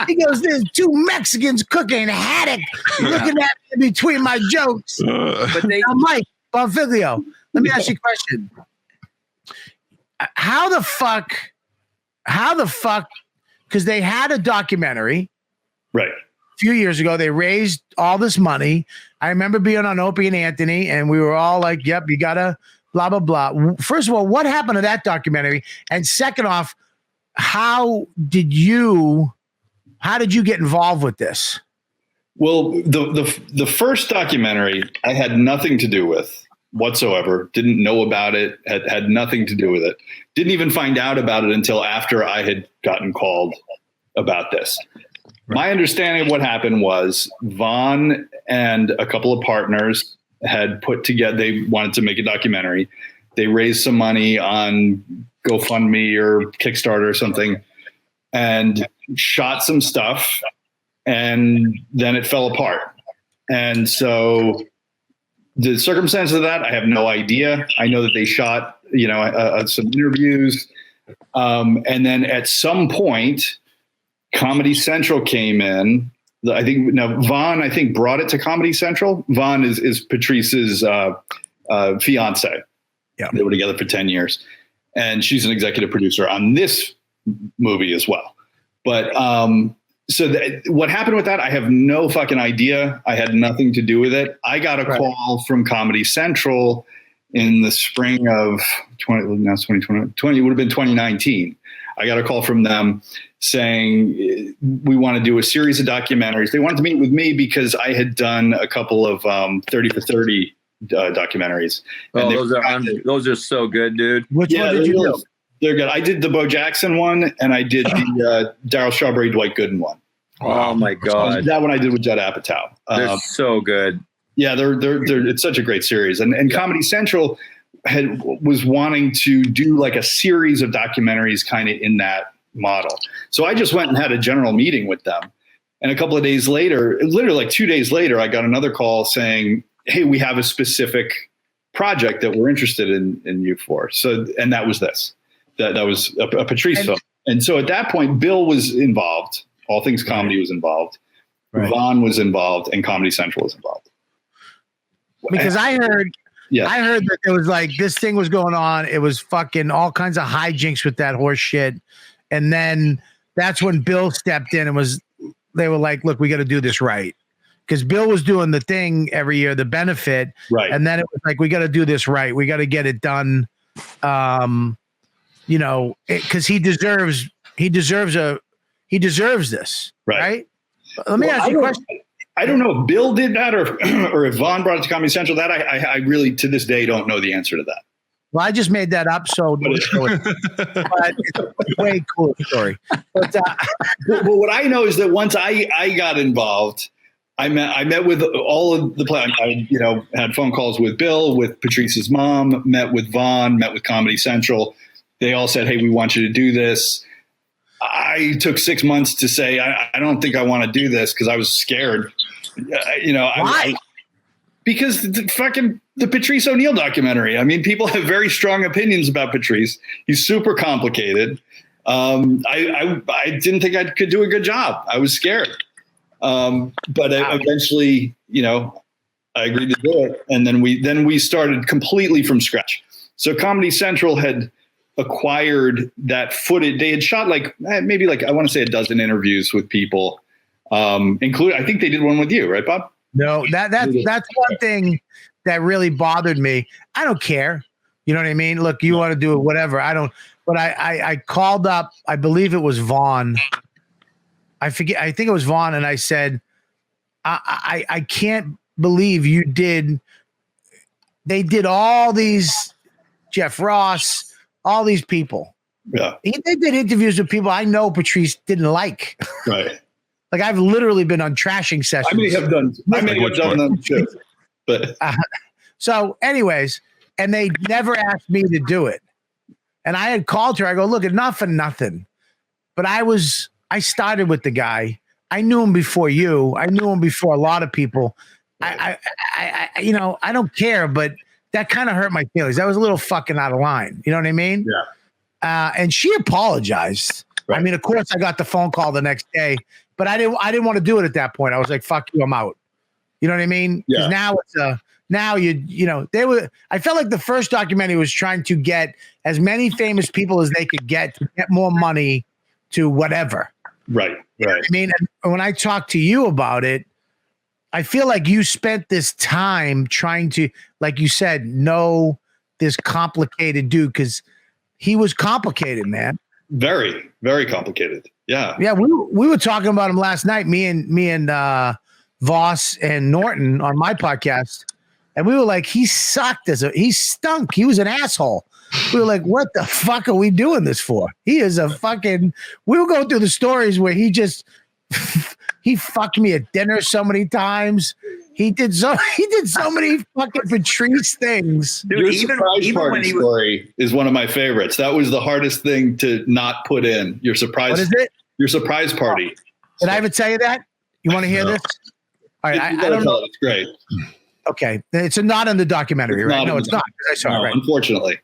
He goes, "There's 2 Mexicans cooking haddock, looking at me between my jokes." But they Now, Mike Bonfiglio, let me ask you a question. How the fuck, because they had a documentary Right. a few years ago. They raised all this money. I remember being on Opie and Anthony, and we were all like, "Yep, you gotta blah, blah, blah." First of all, what happened to that documentary? And second off, how did you get involved with this? Well, the first documentary I had nothing to do with whatsoever. Didn't know about it. Had nothing to do with it. Didn't even find out about it until after I had gotten called about this. My understanding of what happened was Vaughn and a couple of partners had put together. They wanted to make a documentary. They raised some money on GoFundMe or Kickstarter or something, and shot some stuff. And then it fell apart. And so the circumstances of that, I have no idea. I know that they shot, some interviews. And then at some point, Comedy Central came in. Vaughn, brought it to Comedy Central. Vaughn is Patrice's fiance. Yeah. They were together for 10 years. And she's an executive producer on this movie as well. But, what happened with that, I have no fucking idea. I had nothing to do with it. I got a call from Comedy Central in the spring of 2020, it would have been 2019. I got a call from them saying, "We want to do a series of documentaries." They wanted to meet with me because I had done a couple of 30 for 30 documentaries. Oh, those are so good, dude. Which one did you do? They're good. I did the Bo Jackson one, and I did the Daryl Strawberry, Dwight Gooden one. Oh my God. That one I did with Judd Apatow. They're so good. Yeah, they're it's such a great series. And Comedy Central was wanting to do like a series of documentaries kind of in that model. So I just went and had a general meeting with them. And a couple of days later, literally like 2 days later, I got another call saying, "Hey, we have a specific project that we're interested in you for." So, and that was this. That was a Patrice film. And so at that point, Bill was involved. All Things Comedy was involved. Right. Vaughn was involved, and Comedy Central was involved. Because I heard that there was like this thing was going on. It was fucking all kinds of hijinks with that horse shit. And then that's when Bill stepped in and they were like, "Look, we got to do this right." Because Bill was doing the thing every year, the benefit. Right. And then it was like, we got to do this right. We got to get it done. Because he deserves this. Right. Let me ask you a question. I don't know if Bill did that or if Vaughn brought it to Comedy Central. That I really, to this day, don't know the answer to that. Well, I just made that up, so but it's a way cooler story. But what I know is that once I got involved, I met with all of the play. I had phone calls with Bill, with Patrice's mom, met with Vaughn, met with Comedy Central. They all said, "Hey, we want you to do this." I took 6 months to say, I don't think I want to do this because I was scared. Why? Because the Patrice O'Neal documentary. I mean, people have very strong opinions about Patrice. He's super complicated. I didn't think I could do a good job. I was scared. But eventually, I agreed to do it. And then we started completely from scratch. So Comedy Central had acquired that footage. They had shot maybe I want to say a dozen interviews with people, including, I think they did one with you, right, Bob? No, that's one thing that really bothered me. I don't care. You know what I mean? Look, you want to do it, whatever. I don't, but I called up, I believe it was Vaughn. I forget. I think it was Vaughn. And I said, I can't believe they did all these, Jeff Ross, all these people. Yeah. They did interviews with people I know Patrice didn't like. Right. Like I've literally been on trashing sessions. I may have done them too. But so anyways, and they never asked me to do it. And I had called her. I go, look, not for nothing. But I started with the guy. I knew him before you. I knew him before a lot of people. I don't care, but that kind of hurt my feelings. That was a little fucking out of line. You know what I mean? Yeah. And she apologized. Right. I mean, of course, I got the phone call the next day, but I didn't want to do it at that point. I was like, "Fuck you, I'm out." You know what I mean? Yeah. Now it's I felt like the first documentary was trying to get as many famous people as they could get to get more money to whatever. Right. You know what I mean, and when I talked to you about it, I feel like you spent this time trying to, like you said, know this complicated dude because he was complicated, man. Very, very complicated. Yeah. Yeah. We were talking about him last night, me and Voss and Norton on my podcast. And we were like, he sucked he stunk. He was an asshole. We were like, what the fuck are we doing this for? He is we were going through the stories where he fucked me at dinner so many times. He did so many fucking Patrice things. Dude, your surprise party story is one of my favorites. That was the hardest thing to not put in. Your surprise. What is it? Your surprise party. Did I ever tell you that? You want to hear this? All right, I don't know. It's great. Okay, it's not in the documentary, right? No, it's not. I saw it, right? Unfortunately.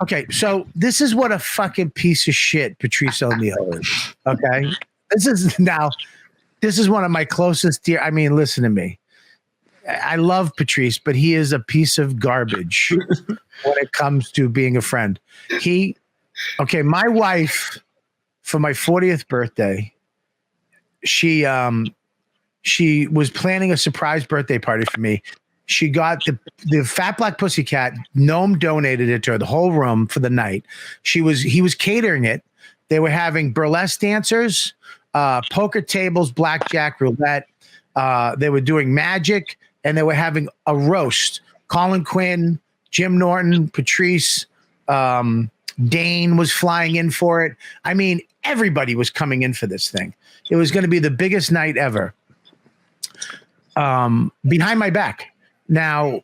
Okay, so this is what a fucking piece of shit Patrice O'Neal is. Okay, this is one of my closest dear. I mean, listen to me. I love Patrice, but he is a piece of garbage when it comes to being a friend. My wife, for my 40th birthday, she was planning a surprise birthday party for me. She got the Fat Black Pussycat. Noam donated it to her, the whole room for the night. He was catering it. They were having burlesque dancers, poker tables, blackjack, roulette. They were doing magic, and they were having a roast. Colin Quinn, Jim Norton, Patrice, Dane was flying in for it. I mean, everybody was coming in for this thing. It was going to be the biggest night ever. Behind my back. Now,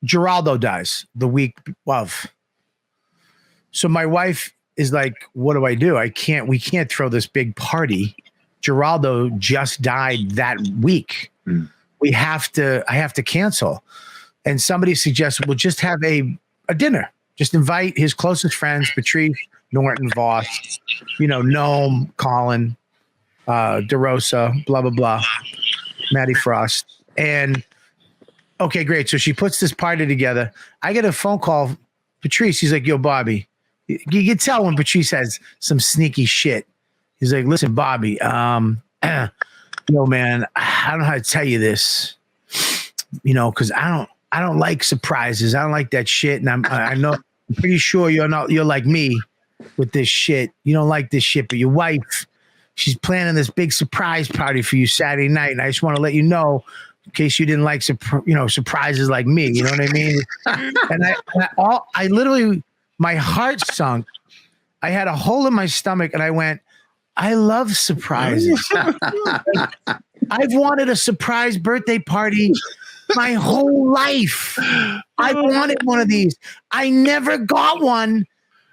Geraldo dies the week of. So my wife is like, what do I do? We can't throw this big party. Geraldo just died that week. I have to cancel. And somebody suggested, we'll just have a dinner. Just invite his closest friends, Patrice, Norton, Voss, Noam, Colin, DeRosa, blah, blah, blah, Maddie Frost. And okay, great. So she puts this party together. I get a phone call. Patrice, he's like, yo, Bobby. You can tell when Patrice has some sneaky shit. He's like, listen, Bobby, man, I don't know how to tell you this, because I don't like surprises. I don't like that shit. And I'm pretty sure you're like me with this shit. You don't like this shit, but your wife she's planning this big surprise party for you Saturday night, and I just want to let you know in case you didn't like surprises like me. You know what I mean? And I literally, my heart sunk. I had a hole in my stomach, and I went, I love surprises. I've wanted a surprise birthday party my whole life. I wanted one of these. I never got one,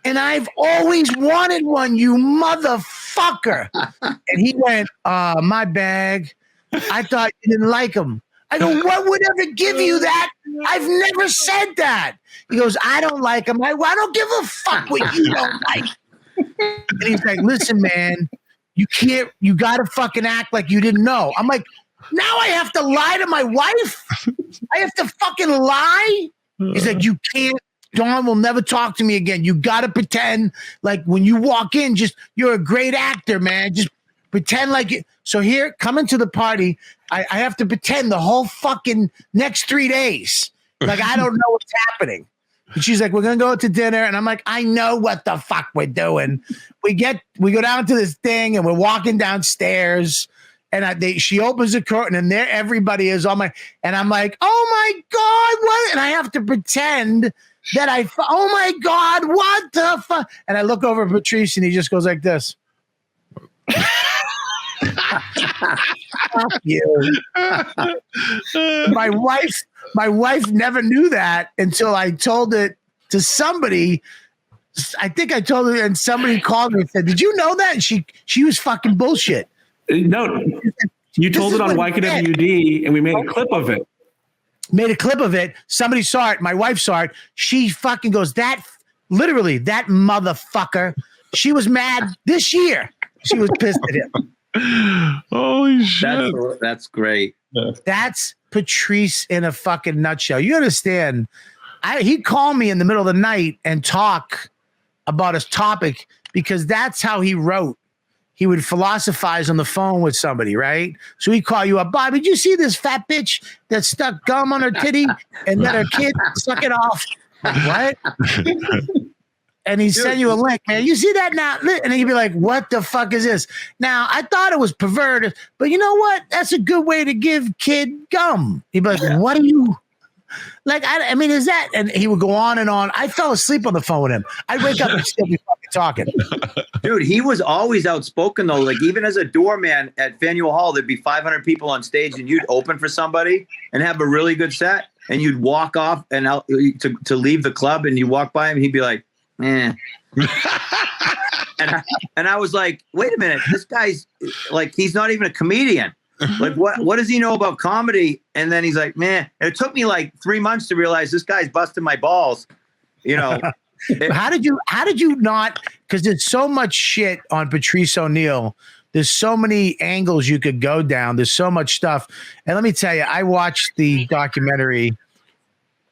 and I've always wanted one, you motherfucker. And he went, my bag. I thought you didn't like them. I go, what would ever give you that? I've never said that. He goes, I don't like them. I don't give a fuck what you don't like. And he's like, listen, man, you got to fucking act like you didn't know. I'm like, now I have to lie to my wife? I have to fucking lie? He's like, you can't. Dawn will never talk to me again. You got to pretend like when you walk in, you're a great actor, man. Just pretend like it. So here, coming to the party, I have to pretend the whole fucking next 3 days. Like, I don't know what's happening. And she's like, we're going to go to dinner. And I'm like, I know what the fuck we're doing. We go down to this thing and we're walking downstairs and she opens the curtain and there everybody is on and I'm like, oh my God, what? And I have to pretend that oh my God, what the fuck? And I look over at Patrice and he just goes like this. Fuck you. My wife never knew that until I told it to somebody. I think I told her, and somebody called me and said, did you know that? And she was fucking bullshit. No, you told it on YKWd, and we made a clip of it. Made a clip of it. Somebody saw it. My wife saw it. She fucking goes, that motherfucker. She was mad this year. She was pissed at him. Holy shit. That's great. That's Patrice in a fucking nutshell. You understand? He'd call me in the middle of the night and talk about his topic because that's how he wrote. He would philosophize on the phone with somebody, right? So he'd call you up, Bob, did you see this fat bitch that stuck gum on her titty and let her kid suck it off? What? And he'd send you a link, man. You see that now? And then you'd be like, what the fuck is this? Now, I thought it was perverted, but you know what? That's a good way to give kid gum. He'd be like, what are you? Like, I mean, is that? And he would go on and on. I fell asleep on the phone with him. I'd wake up and still be fucking talking. Dude, he was always outspoken, though. Like, even as a doorman at Faneuil Hall, there'd be 500 people on stage, and you'd open for somebody and have a really good set, and you'd walk off and out to leave the club, and you walk by him, and he'd be like, eh. and I was like, wait a minute, this guy's like, he's not even a comedian. Like, what does he know about comedy? And then he's like, man, and it took me like 3 months to realize this guy's busting my balls. You know, how did you not? Because there's so much shit on Patrice O'Neal. There's so many angles you could go down. There's so much stuff. And let me tell you, I watched the documentary.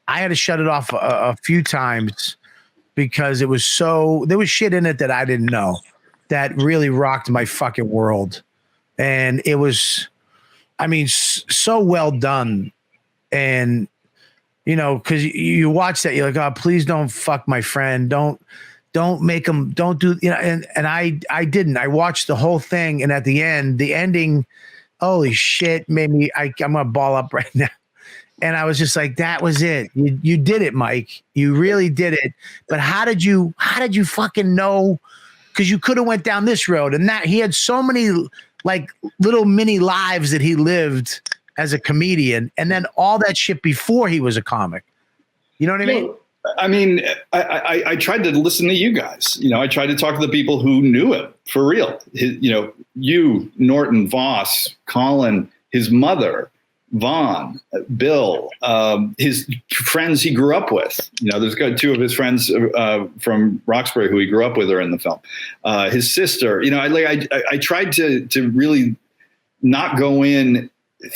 I had to shut it off a few times because there was shit in it that I didn't know that really rocked my fucking world. And it was, I mean, so well done. And, you know, because you watch that, you're like, oh, please don't fuck my friend. Don't make him, don't do, you know, and I didn't. I watched the whole thing. And at the end, the ending, holy shit, made me, I'm going to ball up right now. And I was just like, that was it. You did it, Mike. You really did it. But how did you fucking know? Because you could have went down this road, and that he had so many like little mini lives that he lived as a comedian, and then all that shit before he was a comic. You know what I mean? I mean, I tried to listen to you guys. You know, I tried to talk to the people who knew him for real. You, Norton, Voss, Colin, his mother, Vaughn, Bill, his friends he grew up with. You know, there's got two of his friends from Roxbury who he grew up with are in the film. His sister. You know, I tried to really not go in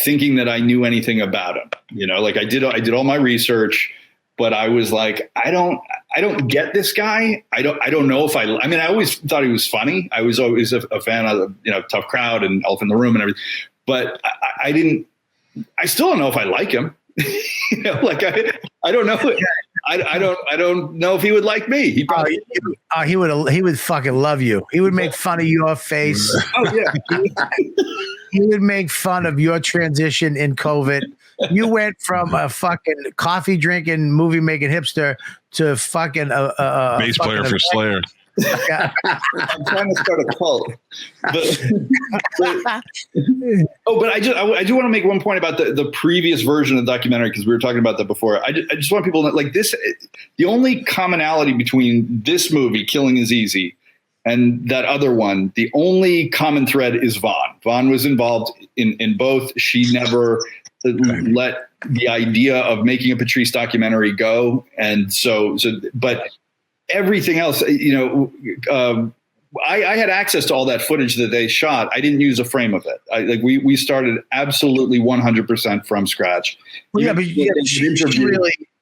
thinking that I knew anything about him. You know, like I did all my research, but I was like, I don't get this guy. I don't know if I mean, I always thought he was funny. I was always a fan of, you know, Tough Crowd and Elephant in the Room and everything, but I still don't know if I like him. You know, like I don't know. I don't know if he would like me. He probably he would fucking love you. He would make fun of your face. oh yeah. He would make fun of your transition in COVID. You went from a fucking coffee drinking, movie making hipster to fucking bass player for Slayer. Yeah. I'm trying to start a cult. But I do want to make one point about the previous version of the documentary, because we were talking about that before. I just want people to like this. The only commonality between this movie, Killing Is Easy, and that other one, the only common thread is Vaughn. Vaughn was involved in both. She never let the idea of making a Patrice documentary go. And but everything else, I had access to all that footage that they shot. I didn't use a frame of it. We started absolutely 100% from scratch. Well, yeah, but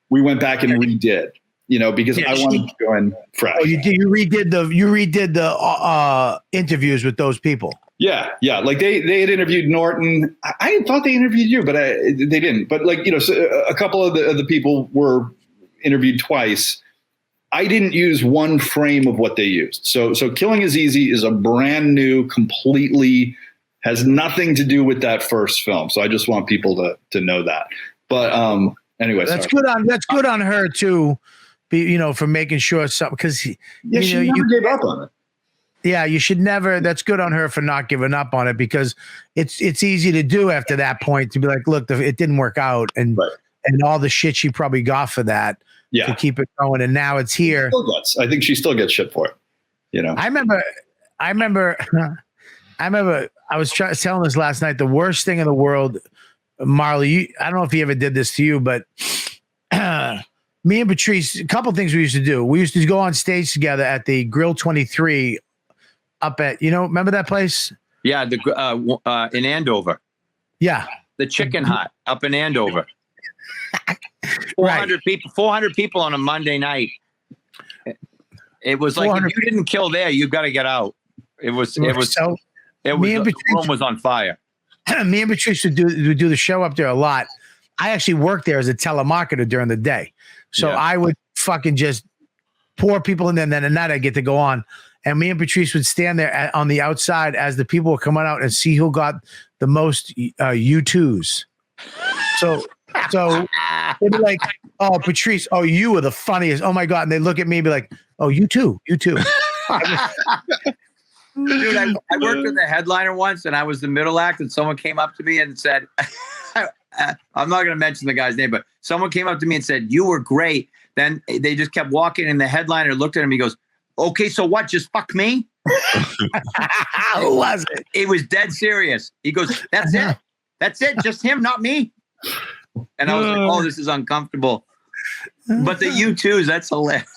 we went back and redid, because I wanted to go in fresh. Oh, you did. You redid the interviews with those people. Yeah. Like they had interviewed Norton. I thought they interviewed you, but they didn't. But a couple of the people were interviewed twice. I didn't use one frame of what they used. So Killing Is Easy is a brand new, completely has nothing to do with that first film. So I just want people to know that. But anyway, that's good on her too. For making sure something, because she never gave up on it. Yeah, you should never. That's good on her for not giving up on it, because it's easy to do after that point to be like, look, it didn't work out, and all the shit she probably got for that. Yeah. To keep it going, and now it's here. I think she still gets shit for it. I remember. I was telling this last night. The worst thing in the world, Marley. I don't know if he ever did this to you, but me and Patrice, a couple things we used to do. We used to go on stage together at the Grill 23 up at remember that place? Yeah, the in Andover. Yeah, the Chicken Hut up in Andover. 400 people. 400 people on a Monday night. It was like, if you didn't kill there, you got to get out. The room was on fire. Me and Patrice would do the show up there a lot. I actually worked there as a telemarketer during the day, so I would fucking just pour people in there. And then at night I get to go on, and me and Patrice would stand there on the outside as the people were coming out and see who got the most U2s. So they'd be like, "Oh, Patrice, oh, you were the funniest. Oh my God." And they look at me and be like, "Oh, you too." Dude, I worked with a headliner once, and I was the middle act, and someone came up to me and said, I'm not going to mention the guy's name, but someone came up to me and said, "You were great." Then they just kept walking, and the headliner looked at him. He goes, "Okay, so what? Just fuck me?" Who was it? It was dead serious. He goes, "That's it. That's it. Just him, not me." And I was like, "Oh, this is uncomfortable." But the U2s, that's hilarious.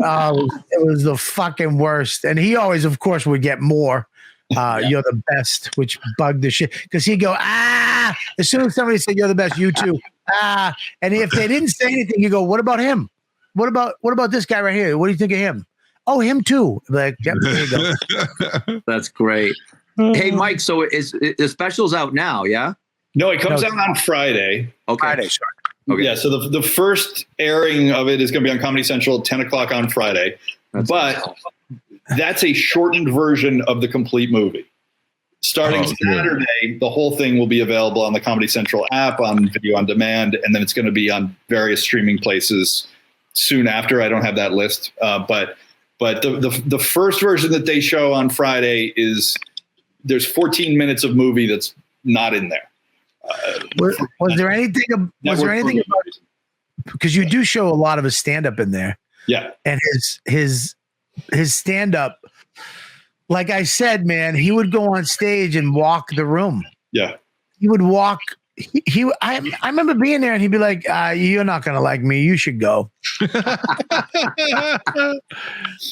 Oh, it was the fucking worst. And he always, of course, would get more. You're the best, which bugged the shit. Because he'd go, "Ah," as soon as somebody said, "You're the best," U2. "Ah." And if they didn't say anything, you go, "What about him? What about this guy right here? What do you think of him?" "Oh, him too." Like, yep, there you go. That's great. Hey, Mike, so the special's out now, yeah? No, it comes out on Friday. Okay. Friday, sorry. Okay. Yeah, so the first airing of it is going to be on Comedy Central at 10 o'clock on Friday. That's a shortened version of the complete movie. Starting Saturday, the whole thing will be available on the Comedy Central app, on video on demand, and then it's going to be on various streaming places soon after. I don't have that list, but the first version that they show on Friday there's 14 minutes of movie that's not in there. Was there anything about, because you do show a lot of his stand-up in there? Yeah. And his stand-up, like I said, man, he would go on stage and walk the room. Yeah. He would walk. I remember being there, and he'd be like, "You're not gonna like me. You should go."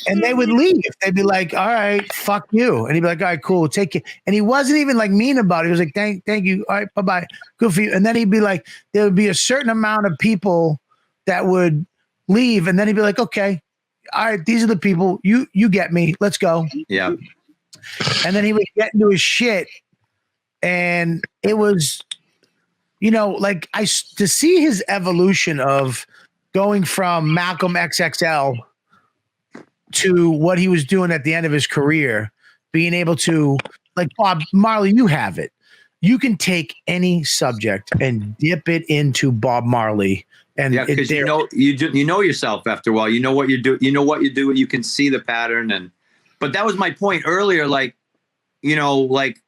And they would leave. They'd be like, "All right, fuck you." And he'd be like, "All right, cool, take it." And he wasn't even like mean about it. He was like, "Thank you. All right, bye-bye. Good for you." And then he'd be like, there would be a certain amount of people that would leave, and then he'd be like, "Okay, all right, these are the people. You get me. Let's go." Yeah. And then he would get into his shit, and it was, like to see his evolution of going from Malcolm XXL to what he was doing at the end of his career, being able to, like Bob Marley, you have it. You can take any subject and dip it into Bob Marley. And yeah, because you know yourself after a while. You know what you do. You know what you do. You can see the pattern. But that was my point earlier. Like, like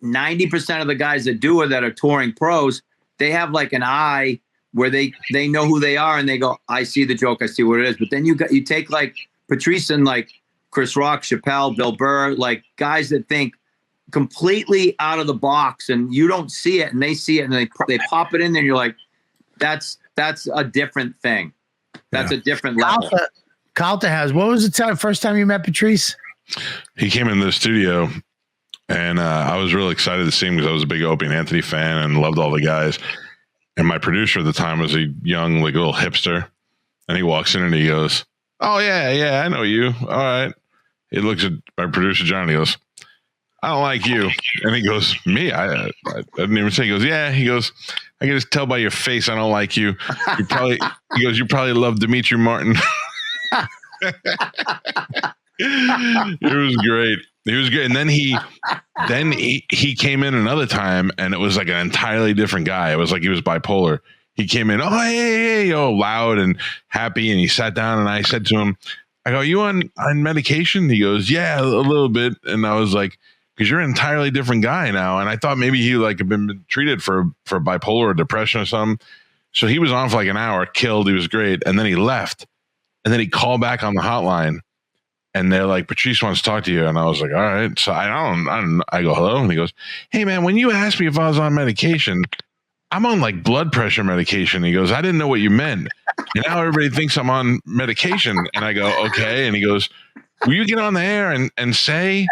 90% of the guys that do it that are touring pros, they have like an eye where they know who they are and they go, I see the joke, I see what it is. But then you take like Patrice and like Chris Rock, Chappelle, Bill Burr, like guys that think completely out of the box and you don't see it and they see it and they pop it in there and you're like, that's a different thing. That's a different level. Calta has, what was the first time you met Patrice? He came into the studio and I was really excited to see him because I was a big Opie and Anthony fan and loved all the guys. And my producer at the time was a young, like little hipster. And he walks in and he goes, oh, yeah, I know you. All right. He looks at my producer, John, and he goes, I don't like you. And he goes, me? I didn't even say. He goes, yeah. He goes, I can just tell by your face I don't like you. You probably love Dimitri Martin. It was great. He was good. And then he came in another time and it was like an entirely different guy. It was like he was bipolar. He came in, oh, hey, loud and happy. And he sat down and I said to him, I go, you on medication? He goes, yeah, a little bit. And I was like, because you're an entirely different guy now. And I thought maybe he like had been treated for bipolar or depression or something. So he was on for like an hour, killed. He was great. And then he left. And then he called back on the hotline. And they're like, Patrice wants to talk to you. And I was like, all right. So I go, hello. And he goes, hey, man, when you asked me if I was on medication, I'm on like blood pressure medication. He goes, I didn't know what you meant. And now everybody thinks I'm on medication. And I go, okay. And he goes, will you get on the air and say,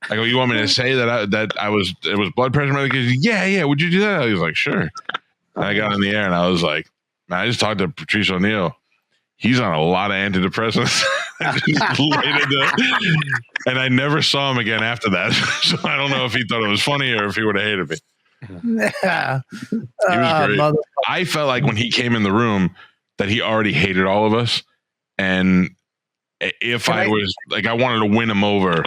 I go, you want me to say that it was blood pressure medication? Yeah. Would you do that? He was like, sure. And I got on the air and I was like, man, I just talked to Patrice O'Neal. He's on a lot of antidepressants. And I never saw him again after that. So I don't know if he thought it was funny or if he would have hated me. Yeah. He was great. I felt like when he came in the room that he already hated all of us. And if I was like, I wanted to win him over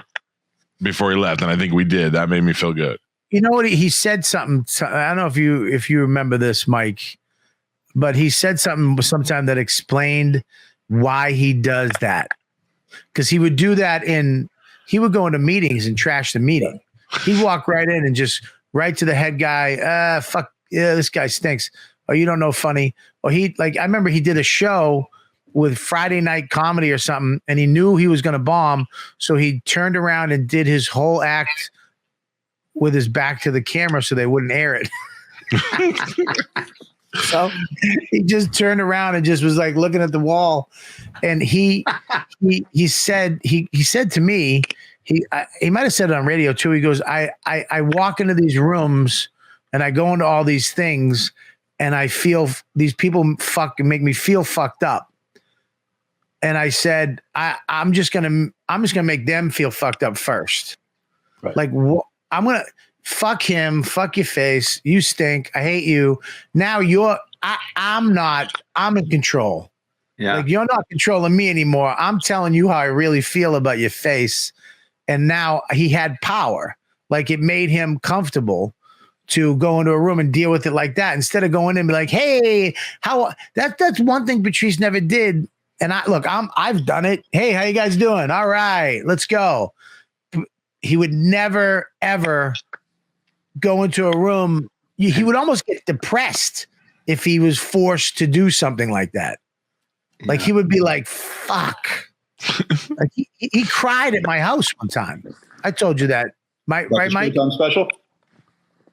before he left. And I think we did. That made me feel good. You know what? He said something. I don't know if you remember this, Mike, but he said something sometime that explained why he does that. Because he would do that he would go into meetings and trash the meeting. He'd walk right in and just right to the head guy. Fuck, yeah, this guy stinks. Oh, you don't know funny. Or I remember he did a show with Friday Night Comedy or something, and he knew he was going to bomb. So he turned around and did his whole act with his back to the camera so they wouldn't air it. So he just turned around and just was like looking at the wall. And he said to me, he might have said it on radio too. He goes, I walk into these rooms and I go into all these things and I feel these people make me feel fucked up. And I said, I'm just gonna make them feel fucked up first. Right. Like I'm gonna fuck him, fuck your face, you stink, I hate you. Now I'm in control. Yeah. Like you're not controlling me anymore. I'm telling you how I really feel about your face. And now he had power. Like it made him comfortable to go into a room and deal with it like that instead of going in and be like, hey, that's one thing Patrice never did. And I've done it. Hey, how you guys doing? All right, let's go. He would never, ever go into a room. He would almost get depressed if he was forced to do something like that. Yeah. Like he would be like, fuck. Like he cried at my house one time. I told you that. Right, Mike? Showtime special?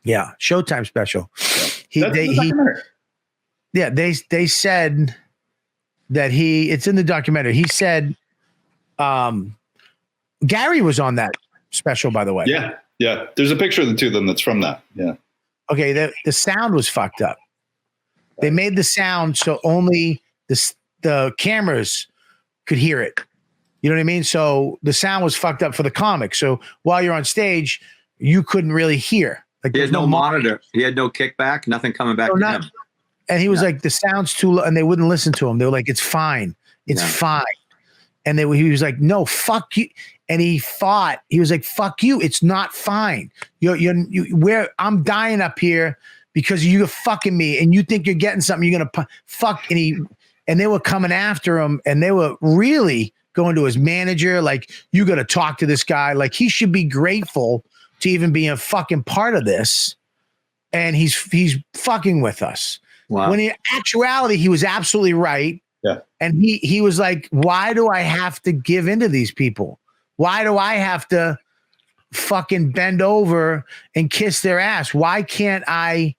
Yeah, Showtime special. They said that it's in the documentary. He said Gary was on that special, by the way. Yeah. There's a picture of the two of them that's from that. Yeah. Okay, the sound was fucked up. They made the sound so only the cameras could hear it. You know what I mean? So the sound was fucked up for the comic. So while you're on stage, you couldn't really hear. Like he had no monitor. He had no kickback, nothing coming back to him. And he was like, the sound's too low, and they wouldn't listen to him. They were like, it's fine. It's fine. And he was like, no, fuck you. And he was like, fuck you. It's not fine. I'm dying up here because you're fucking me, and you think you're getting something. You're going to fuck. And they were coming after him, and they were really going to his manager. Like, you got to talk to this guy. Like, he should be grateful to even be a fucking part of this. And he's fucking with us. Wow. When in actuality, he was absolutely right. Yeah. And he was like, why do I have to give into these people? Why do I have to fucking bend over and kiss their ass? Why do I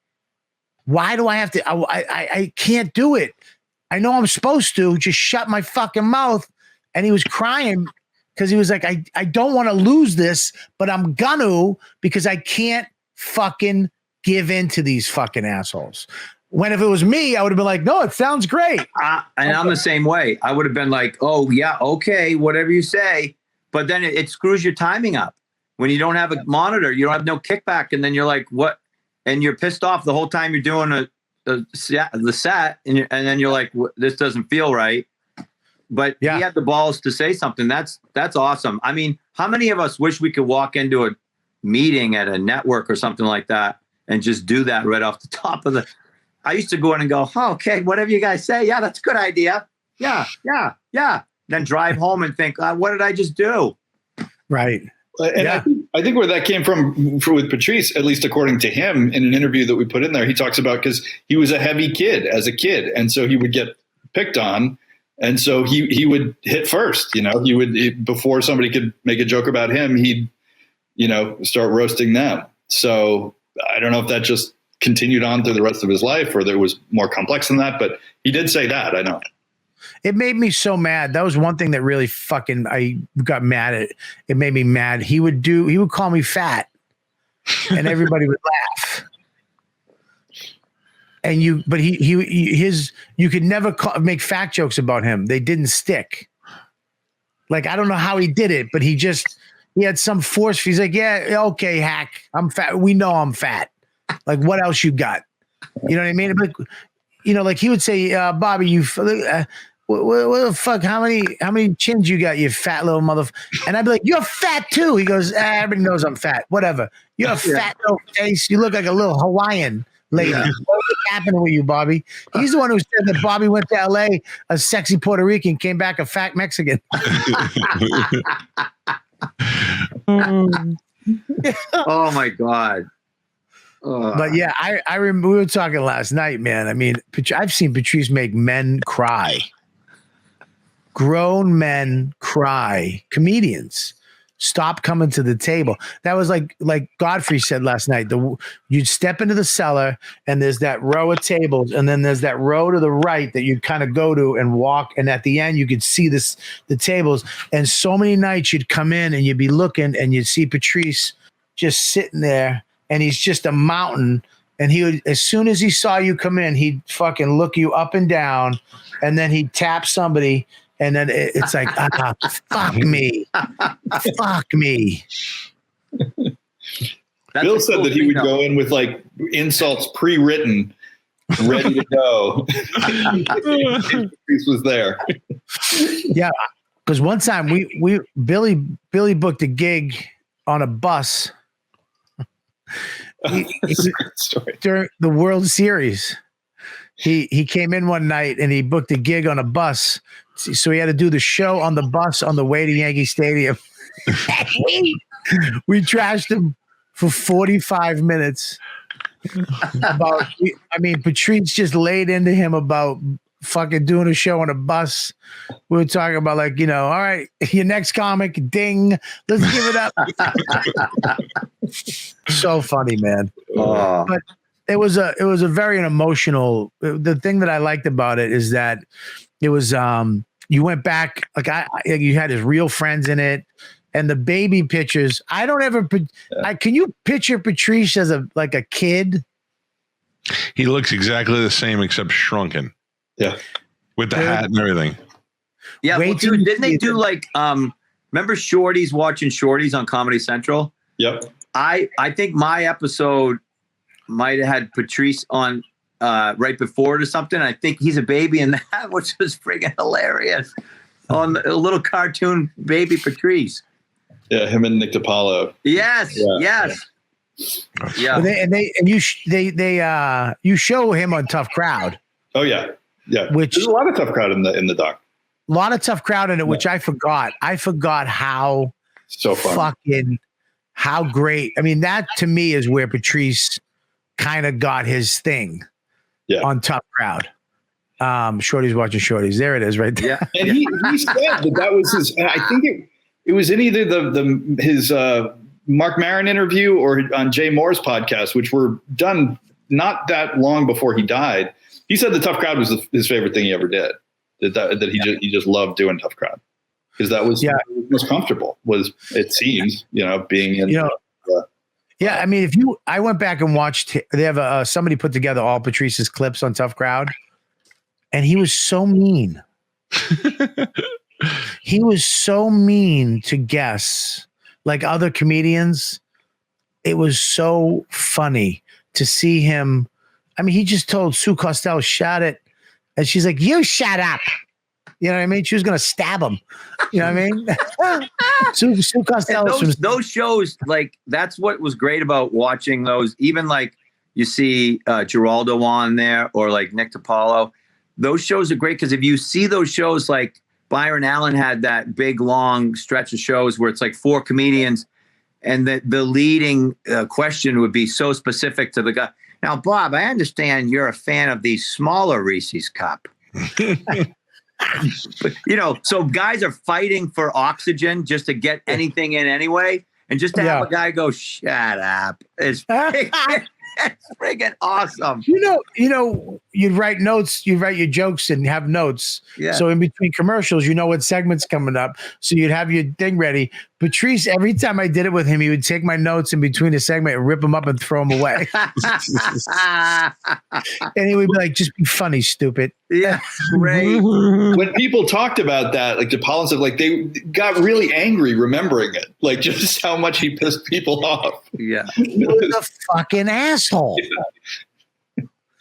have to? I can't do it. I know I'm supposed to. Just shut my fucking mouth. And he was crying because he was like, I don't want to lose this, but I'm gonna, because I can't fucking give in to these fucking assholes. When if it was me, I would have been like, no, it sounds great. And I'm the same way. I would have been like, oh, yeah, okay, whatever you say. But then it screws your timing up. When you don't have a monitor, you don't have no kickback. And then you're like, what? And you're pissed off the whole time you're doing the set. And then you're like, this doesn't feel right. But he had the balls to say something. That's awesome. I mean, how many of us wish we could walk into a meeting at a network or something like that and just do that right off the top of the... I used to go in and go, oh, okay, whatever you guys say. Yeah, that's a good idea. Yeah. Then drive home and think, what did I just do? Right. And I think where that came from with Patrice, at least according to him in an interview that we put in there, he talks about because he was a heavy kid as a kid. And so he would get picked on. And so he would hit first, he would, before somebody could make a joke about him, he'd, start roasting them. So I don't know if that just continued on through the rest of his life or there was more complex than that, but he did say that. I know. It made me so mad. That was one thing that really I got mad at. It made me mad. He would call me fat and everybody would laugh. And you could never make fat jokes about him. They didn't stick. Like, I don't know how he did it, but he had some force. He's like, yeah, okay, hack. I'm fat. We know I'm fat. Like, what else you got? You know what I mean? Like, like he would say, Bobby, you, what the fuck? How many chins you got, you fat little motherfucker? And I'd be like, you're fat too. He goes, everybody knows I'm fat. Whatever. You're a fat little face. You look like a little Hawaiian lady. Yeah. What's happening with you, Bobby? He's the one who said that Bobby went to LA, a sexy Puerto Rican, came back a fat Mexican. Oh my God. But yeah, I remember we were talking last night, man. I mean, I've seen Patrice make men cry. Grown men cry. Comedians stop coming to the table. That was like Godfrey said last night. You'd step into the cellar and there's that row of tables, and then there's that row to the right that you'd kind of go to and walk. And at the end, you could see the tables. And so many nights you'd come in and you'd be looking and you'd see Patrice just sitting there. And he's just a mountain. And he would, as soon as he saw you come in, he'd fucking look you up and down. And then he'd tap somebody. And then it's like, fuck me. Fuck me. Bill said that he would go in with like insults pre-written, ready to go. Patrice was there. Yeah. Because one time Billy booked a gig on a bus. During the World Series, he came in one night and he booked a gig on a bus, so he had to do the show on the bus on the way to Yankee Stadium. We trashed him for 45 minutes. Patrice just laid into him about fucking doing a show on a bus. We were talking about all right, your next comic, ding, let's give it up. So funny, man. But it was a very emotional. The thing that I liked about it is that it was you went back, you had his real friends in it, and the baby pictures. I don't ever. Can you picture Patrice as a kid? He looks exactly the same except shrunken. Yeah, with the hat and everything. Yeah, well, dude, didn't they do remember Shorties watching Shorties on Comedy Central? Yep. I think my episode might have had Patrice on right before it or something. I think he's a baby in that, which was friggin' hilarious. On a little cartoon baby Patrice. Yeah, him and Nick DiPaolo. Yes, yes. Yeah. You show him on Tough Crowd. Oh yeah. Which there's a lot of tough crowd in the doc. A lot of tough crowd in it, which I forgot. I forgot how so fun. How great. I mean, that to me is where Patrice kind of got his thing on Tough Crowd. Shorty's watching Shorties. There it is right there. Yeah. And he said that was his, I think it was in either his Mark Maron interview or on Jay Moore's podcast, which were done not that long before he died. He said the Tough Crowd was his favorite thing he ever did. That he just loved doing Tough Crowd because that was most comfortable. Was it seems being in. I mean, I went back and watched. They have somebody put together all Patrice's clips on Tough Crowd, and he was so mean. He was so mean to guests, like other comedians. It was so funny to see him. I mean, he just told Sue Costello, "Shut it." And she's like, "You shut up." You know what I mean? She was going to stab him. You know what I mean? Sue Costello. Those shows, like, that's what was great about watching those. Even like you see Geraldo on there or like Nick DiPaolo. Those shows are great because if you see those shows, like Byron Allen had that big, long stretch of shows where it's like 4 comedians and the leading question would be so specific to the guy. Now, Bob, I understand you're a fan of the smaller Reese's cup. But, so guys are fighting for oxygen just to get anything in anyway. And just to have a guy go, "Shut up." It's friggin' awesome. You'd write notes, you'd write your jokes and have notes. Yeah. So in between commercials, what segment's coming up. So you'd have your thing ready. Patrice, every time I did it with him, he would take my notes in between the segment and rip them up and throw them away. And he would be like, "Just be funny, stupid." Yeah, great. When people talked about that, like DePaul and stuff, like they got really angry remembering it, like just how much he pissed people off. Yeah, he was a fucking asshole.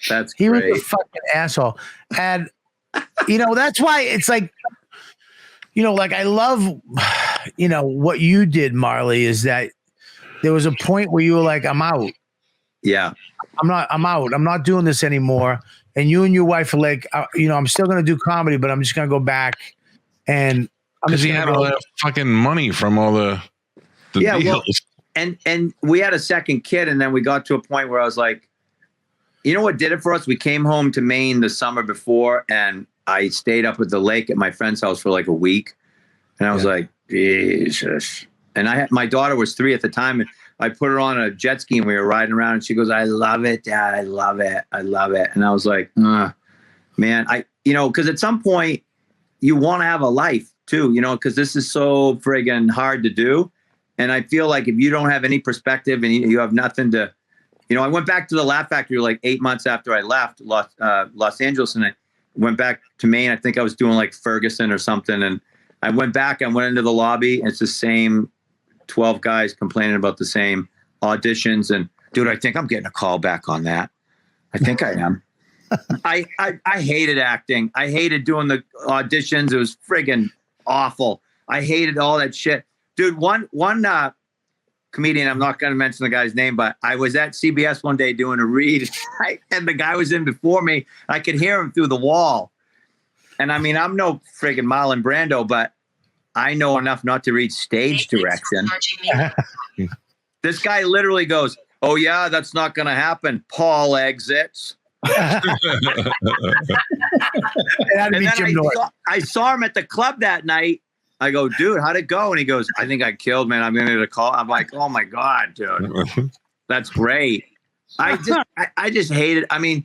That's he great. was a fucking asshole, and that's why it's like, like I love, what you did, Marley, is that there was a point where you were like, "I'm out." Yeah, I'm out. I'm not doing this anymore. And you and your wife are like, I'm still going to do comedy, but I'm just going to go back. And because he had all that fucking money from all the deals. Well, and we had a second kid, and then we got to a point where I was like, you know what did it for us? We came home to Maine the summer before, and I stayed up at the lake at my friend's house for like a week. And I was like, Jesus. And my daughter was 3 at the time, and I put her on a jet ski and we were riding around, and she goes, "I love it, Dad. I love it. I love it." And I was like, man, because at some point you want to have a life too, because this is so friggin' hard to do. And I feel like if you don't have any perspective and you have nothing to, I went back to the Laugh Factory like 8 months after I left Los Angeles, and I went back to Maine. I think I was doing like Ferguson or something. And I went back, I went into the lobby, and it's the same 12 guys complaining about the same auditions. And dude, I think I'm getting a call back on that. I think I am. I hated acting. I hated doing the auditions. It was friggin' awful. I hated all that shit. Dude, one comedian, I'm not going to mention the guy's name, but I was at CBS one day doing a read, and the guy was in before me. I could hear him through the wall. And I mean, I'm no friggin' Marlon Brando, but I know enough not to read stage direction. This guy literally goes, "Oh yeah, that's not going to happen. Paul exits." And then I saw him at the club that night. I go, "Dude, how'd it go?" And he goes, "I think I killed, man. I'm going to get a call." I'm like, "Oh my God, dude. That's great." I just hated. I mean,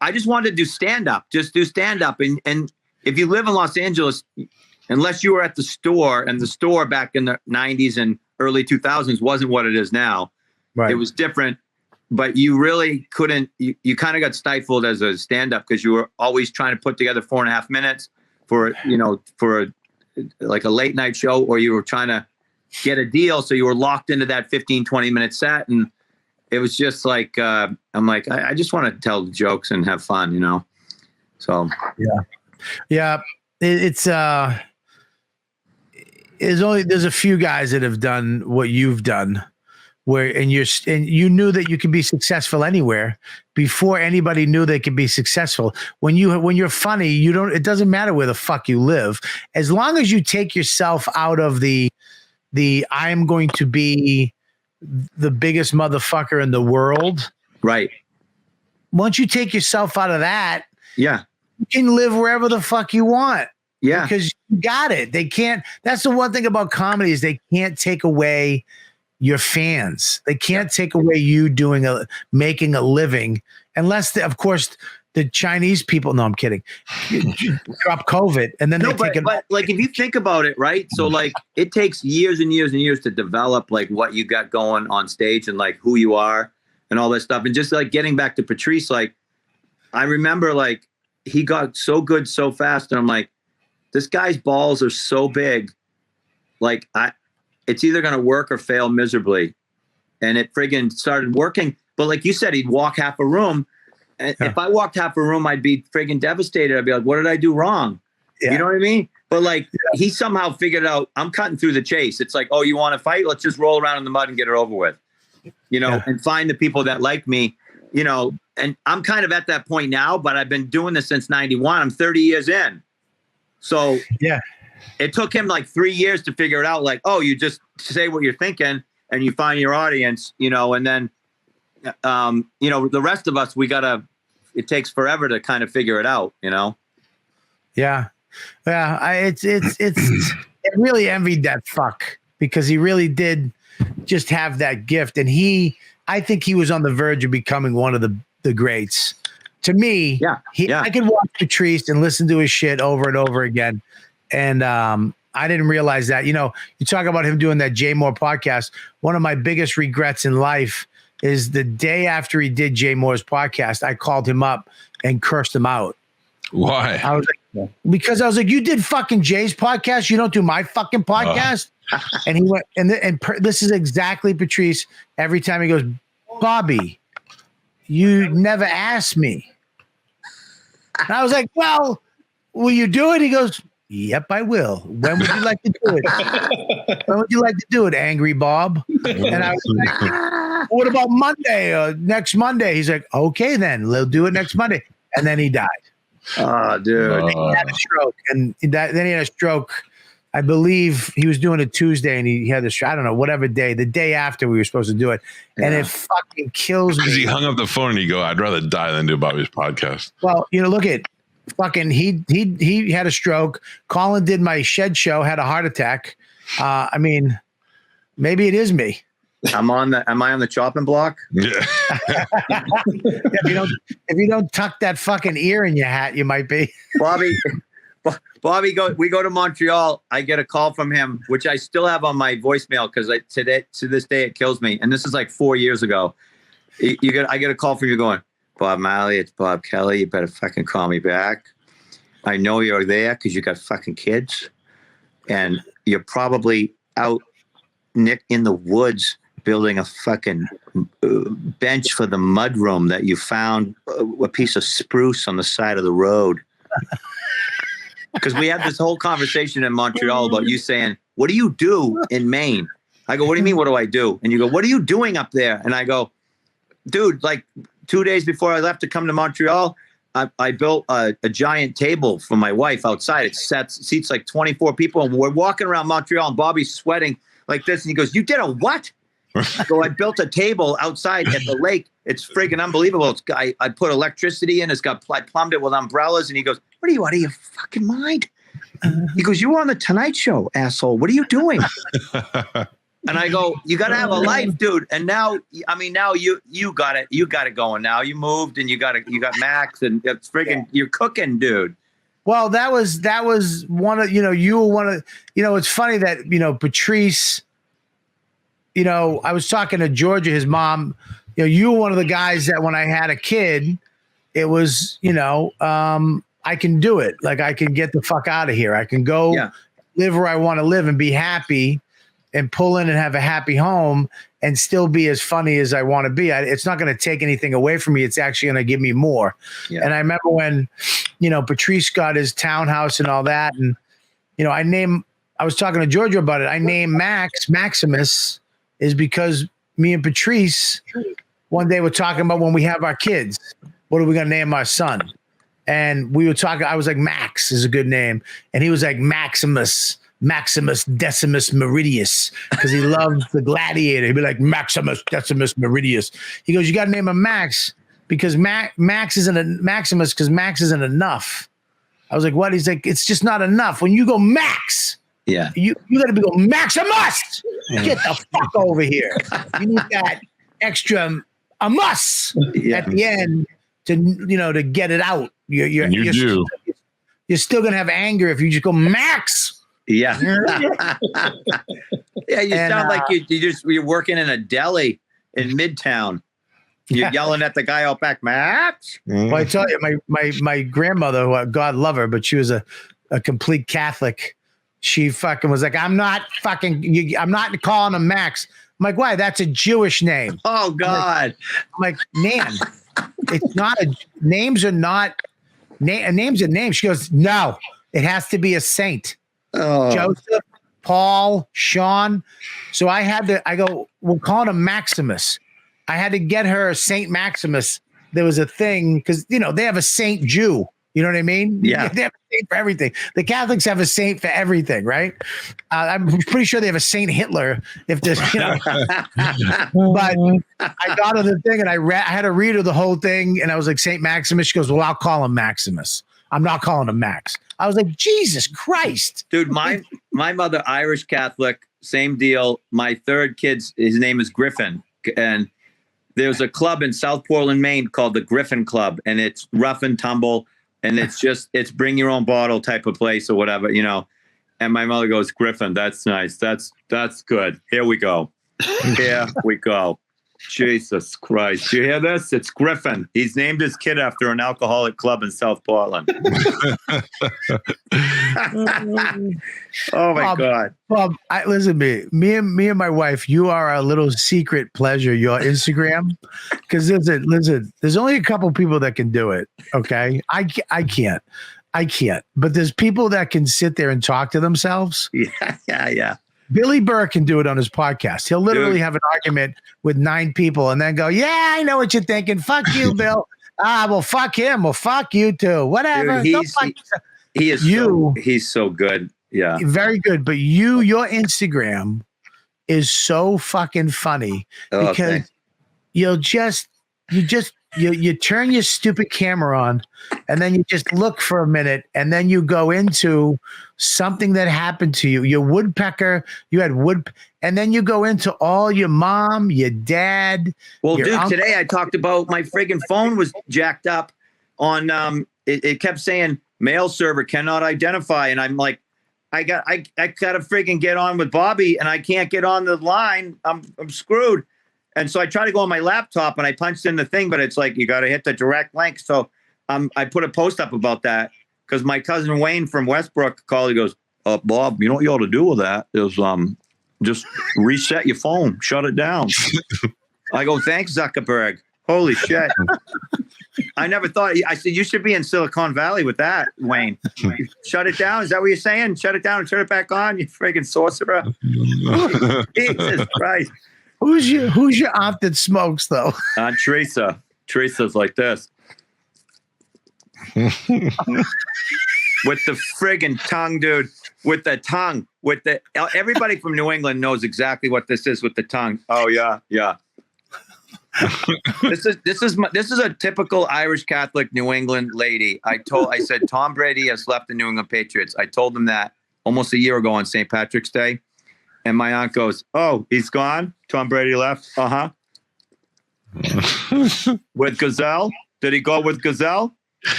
I just wanted to do stand-up. Just do stand-up. And if you live in Los Angeles, unless you were at the store, and the store back in the 90s and early 2000s wasn't what it is now. Right. It was different, but you really couldn't, you kind of got stifled as a stand-up because you were always trying to put together 4.5 minutes for like a late night show, or you were trying to get a deal. So you were locked into that 15, 20 minute set. And it was just like, I'm like, I just want to tell jokes and have fun, you know? So, yeah. There's a few guys that have done what you've done, and you knew that you could be successful anywhere before anybody knew they could be successful. When you're funny, it doesn't matter where the fuck you live, as long as you take yourself out of the I am going to be the biggest motherfucker in the world. right. Once you take yourself out of that, Yeah. you can live wherever the fuck you want. Yeah. Because you got it. They can't. That's the one thing about comedy is they can't take away your fans. They can't take away you making a living unless, of course, the Chinese people. No, I'm kidding. Drop COVID and then but like if you think about it, right? So like it takes years and years and years to develop like what you got going on stage and like who you are and all that stuff. And just like getting back to Patrice, like I remember like he got so good so fast, and I'm like, this guy's balls are so big, like it's either gonna work or fail miserably. And it friggin' started working. But like you said, he'd walk half a room. And if I walked half a room, I'd be friggin' devastated. I'd be like, what did I do wrong? Yeah. You know what I mean? But like he somehow figured out, I'm cutting through the chase. It's like, oh, you want to fight? Let's just roll around in the mud and get it over with. You know, and find the people that like me, you know, and I'm kind of at that point now, but I've been doing this since 91. I'm 30 years in. So it took him like 3 years to figure it out. Like, oh, you just say what you're thinking and you find your audience, you know, and then, you know, the rest of us, it takes forever to kind of figure it out, you know? Yeah. Yeah. I really envied that fuck because he really did just have that gift. And I think he was on the verge of becoming one of the greats. To me, I could watch Patrice and listen to his shit over and over again. And I didn't realize that. You know, you talk about him doing that Jay Moore podcast. One of my biggest regrets in life is the day after he did Jay Moore's podcast, I called him up and cursed him out. Why? I was like, because I was like, you did fucking Jay's podcast. You don't do my fucking podcast. And he went, this is exactly Patrice. Every time he goes, Bobby, you never asked me. And I was like, well, will you do it? He goes, yep, I will. When would you like to do it? When would you like to do it, Angry Bob? And I was like, what about Monday? Next Monday? He's like, okay, then we'll do it next Monday. And then he died. Oh, dude. He had a stroke. And then he had a stroke. I believe he was doing it Tuesday and he had this, I don't know, whatever day, the day after we were supposed to do it. And it fucking kills me. Because he hung up the phone and he go, I'd rather die than do Bobby's podcast. Well, you know, look at fucking, he had a stroke. Colin did my shed show, had a heart attack. I mean, maybe it is me. Am I on the chopping block? Yeah. if you don't tuck that fucking ear in your hat, you might be. Bobby, we go to Montreal. I get a call from him, which I still have on my voicemail because to this day it kills me. And this is like 4 years ago. I get a call from you going, Bob Marley, it's Bob Kelly. You better fucking call me back. I know you're there because you got fucking kids, and you're probably out, Nick, in the woods building a fucking bench for the mudroom that you found a piece of spruce on the side of the road. Because we had this whole conversation in Montreal about you saying, what do you do in Maine? I go, what do you mean, what do I do? And you go, what are you doing up there? And I go, dude, like 2 days before I left to come to Montreal, I built a giant table for my wife outside. It seats like 24 people. And we're walking around Montreal and Bobby's sweating like this. And he goes, you did a what? So I built a table outside at the lake. It's freaking unbelievable. I put electricity in. I plumbed it with umbrellas. And he goes, what are you, out of your fucking mind? He goes, you were on the Tonight Show, asshole. What are you doing? And I go, you got to have a life, dude. And now, I mean, now you got it. You got it going now. You moved and you got Max and it's freaking, you're cooking, dude. Well, that was one of, you were one of, it's funny that, Patrice, I was talking to Georgia, his mom, you were one of the guys that when I had a kid, it was, I can do it. Like I can get the fuck out of here. I can go live where I want to live and be happy. and pull in and have a happy home and still be as funny as I want to be. It's not going to take anything away from me. It's actually going to give me more. Yeah. And I remember when, you know, Patrice got his townhouse and all that. And, you know, I was talking to Giorgio about it. I named Maximus is because me and Patrice one day were talking about when we have our kids, what are we going to name our son? And we were talking, I was like, Max is a good name. And he was like, Maximus Decimus Meridius, because he loves the gladiator. He'd be like, Maximus Decimus Meridius. He goes, you got to name him Max because Max isn't Maximus because Max isn't enough. I was like, what? He's like, it's just not enough. When you go Max, Yeah. you got to be go Maximus. Get the fuck over here. You need that extra a mus at the end to, you know, to get it out. You're still gonna have anger if you just go Max. Yeah. Yeah, you sound like you're working in a deli in Midtown. You're yelling at the guy out back, Max. Well, I tell you, my grandmother, who, God love her, but she was a complete Catholic. She fucking was like, I'm not calling him Max. I'm like, why? That's a Jewish name. Oh God. I'm like, man, it's not names are not names are names. She goes, no, it has to be a saint. Oh. Joseph, Paul, Sean. So I go, we're calling him Maximus. I had to get her Saint Maximus. There was a thing because, you know, they have a Saint Jew. You know what I mean? Yeah. They have a saint for everything. The Catholics have a saint for everything, right? I'm pretty sure they have a Saint Hitler. If there's, you know. But I got her the thing and I had to read her the whole thing. And I was like, Saint Maximus. She goes, well, I'll call him Maximus. I'm not calling him Max. I was like, Jesus Christ. Dude, my mother, Irish Catholic, same deal. My third kid's, his name is Griffin. And there's a club in South Portland, Maine called the Griffin Club. And it's rough and tumble. And it's bring your own bottle type of place or whatever, you know. And my mother goes, Griffin, that's nice. That's good. Here we go. Here we go. Jesus Christ. Do you hear this? It's Griffin. He's named his kid after an alcoholic club in South Portland. Oh my God. Bob, listen to me and my wife, you are our little secret pleasure, your Instagram. Because listen, there's only a couple people that can do it. Okay. I can't. But there's people that can sit there and talk to themselves. Yeah. Billy Burr can do it on his podcast. He'll literally have an argument with 9 people and then go, yeah, I know what you're thinking. Fuck you, Bill. Well, fuck him. Well, fuck you too. Whatever. Dude, he's so good. Yeah. Very good. But your Instagram is so fucking funny because you turn your stupid camera on and then you just look for a minute and then you go into something that happened to you. Your woodpecker, and then you go into all your mom, your dad. Well, your dude, uncle. today I talked about my friggin' phone was jacked up on, it kept saying mail server cannot identify. And I'm like, I got to friggin' get on with Bobby and I can't get on the line. I'm screwed. And so I tried to go on my laptop and I punched in the thing, but it's like, you got to hit the direct link. So I put a post up about that because my cousin Wayne from Westbrook called. He goes, Bob, you know what you ought to do with that is just reset your phone, shut it down. I go, thanks, Zuckerberg. Holy shit. I never thought. I said, you should be in Silicon Valley with that, Wayne. Shut it down. Is that what you're saying? Shut it down and turn it back on, you friggin' sorcerer. Jesus Christ. Who's your aunt that smokes though? Aunt Teresa. Teresa's like this. With the friggin' tongue, dude. With the tongue. Everybody from New England knows exactly what this is with the tongue. Oh yeah. This is a typical Irish Catholic New England lady. I said Tom Brady has left the New England Patriots. I told them that almost a year ago on St. Patrick's Day. And my aunt goes, oh, he's gone? Tom Brady left? Uh-huh. With Gazelle? Did he go with Gazelle?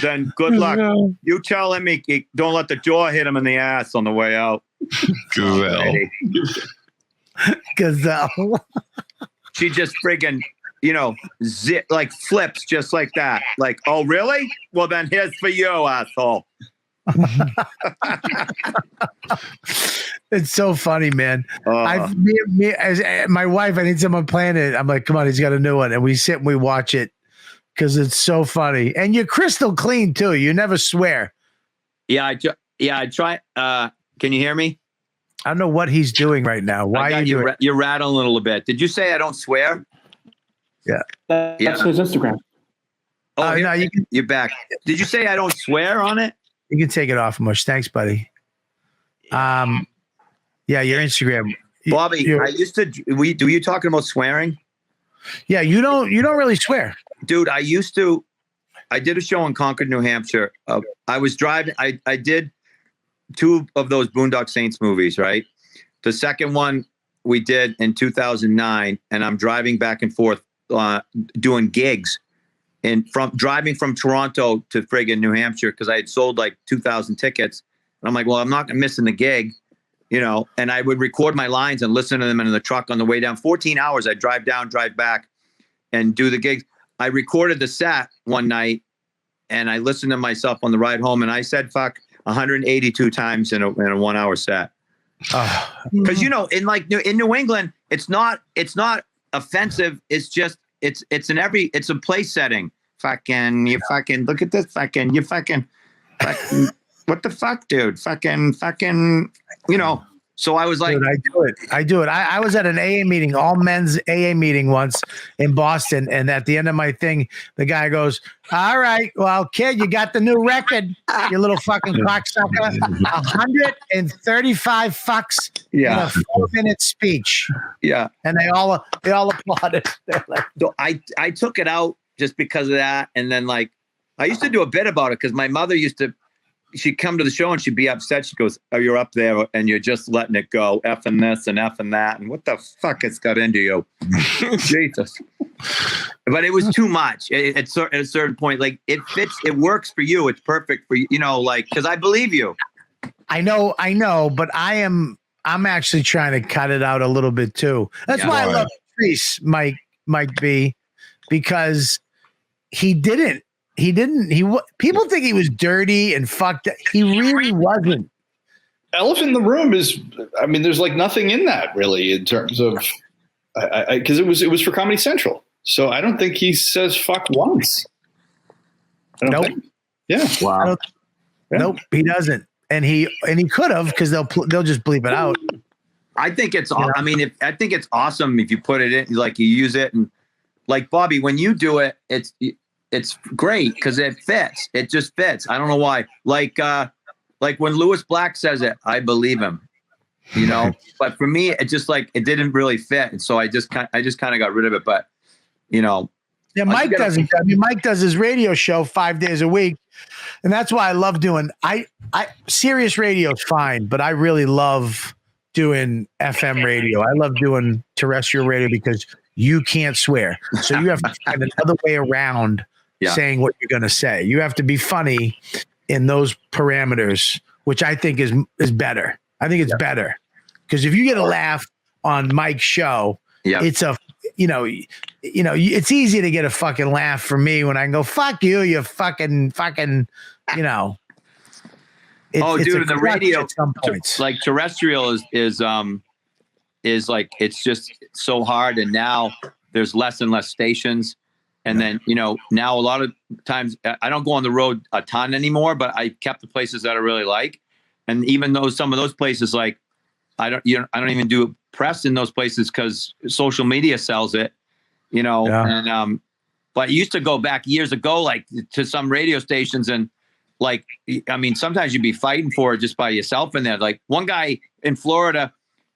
Then good luck. You tell him he don't let the jaw hit him in the ass on the way out. Gazelle. She just friggin', like flips just like that. Like, oh, really? Well, then here's for you, asshole. It's so funny, man. My wife, I need someone playing it. I'm like, come on, he's got a new one. And we sit and we watch it because it's so funny. And you're crystal clean too. You never swear. Yeah, I try. Can you hear me? I don't know what he's doing right now. Why are you doing? You're rattling a little bit. Did you say I don't swear? Yeah. That's his Instagram. Oh, no, you're back. Did you say I don't swear on it? You can take it off, Mush. Thanks, buddy. Yeah, your Instagram. Bobby, I used to. Do you talking about swearing? Yeah, you don't really swear, dude. I used to. I did a show in Concord, New Hampshire. I was driving. I did 2 of those Boondock Saints movies, right? The second one we did in 2009, and I'm driving back and forth doing gigs, and driving from Toronto to friggin' New Hampshire because I had sold like 2,000 tickets. And I'm like, well, I'm not missing the gig. And I would record my lines and listen to them in the truck on the way down. 14 hours. I'd drive down, drive back, and do the gigs. I recorded the set one night, and I listened to myself on the ride home, and I said "fuck" 182 times in a 1 hour set. Because in New England, it's not offensive. It's just it's a place setting. Fucking you fucking look at this. Fucking you fucking. What the fuck, dude? Fucking. So I was like, dude, I do it. I was at an AA meeting, all men's AA meeting once in Boston. And at the end of my thing, the guy goes, all right, well, kid, you got the new record, you little fucking cocksucker. 135 fucks in a 4-minute speech. Yeah. And they all applauded. Like, so I took it out just because of that. And then I used to do a bit about it because my mother she'd come to the show and she'd be upset. She goes, oh, you're up there and you're just letting it go. Effing this and effing that. And what the fuck has got into you? Jesus. But it was too much at a certain point. Like it fits, it works for you. It's perfect for you, because I believe you. I know, but I'm actually trying to cut it out a little bit too. That's why I love Patrice, Mike B, because people think he was dirty and fucked up. He really wasn't. Elephant in the room is, there's like nothing in that really in terms of, because it was for Comedy Central. So I don't think he says fuck once. I don't think. Yeah. Wow. Nope, he doesn't. And he could have, because they'll just bleep it out. I think it's, I think it's awesome if you put it in, like you use it. And like Bobby, when you do it, it's great because it fits. It just fits. I don't know why. Like when Lewis Black says it, I believe him. But for me, it just it didn't really fit, and so I just kind of got rid of it. But yeah, Mike doesn't. Mike does his radio show 5 days a week, and that's why I love doing. Sirius radio is fine, but I really love doing FM radio. I love doing terrestrial radio because you can't swear, so you have to find another way around. Saying what you're going to say. You have to be funny in those parameters, which I think is better. I think it's better because if you get a laugh on Mike's show, it's it's easy to get a fucking laugh from me when I can go, fuck you, you fucking, dude, in the radio, at some points. Like terrestrial is like, it's just so hard. And now there's less and less stations. And then, now a lot of times I don't go on the road a ton anymore, but I kept the places that I really like. And even though some of those places, like I don't even do press in those places because social media sells it, and, but I used to go back years ago, like to some radio stations and sometimes you'd be fighting for it just by yourself in there. Like one guy in Florida,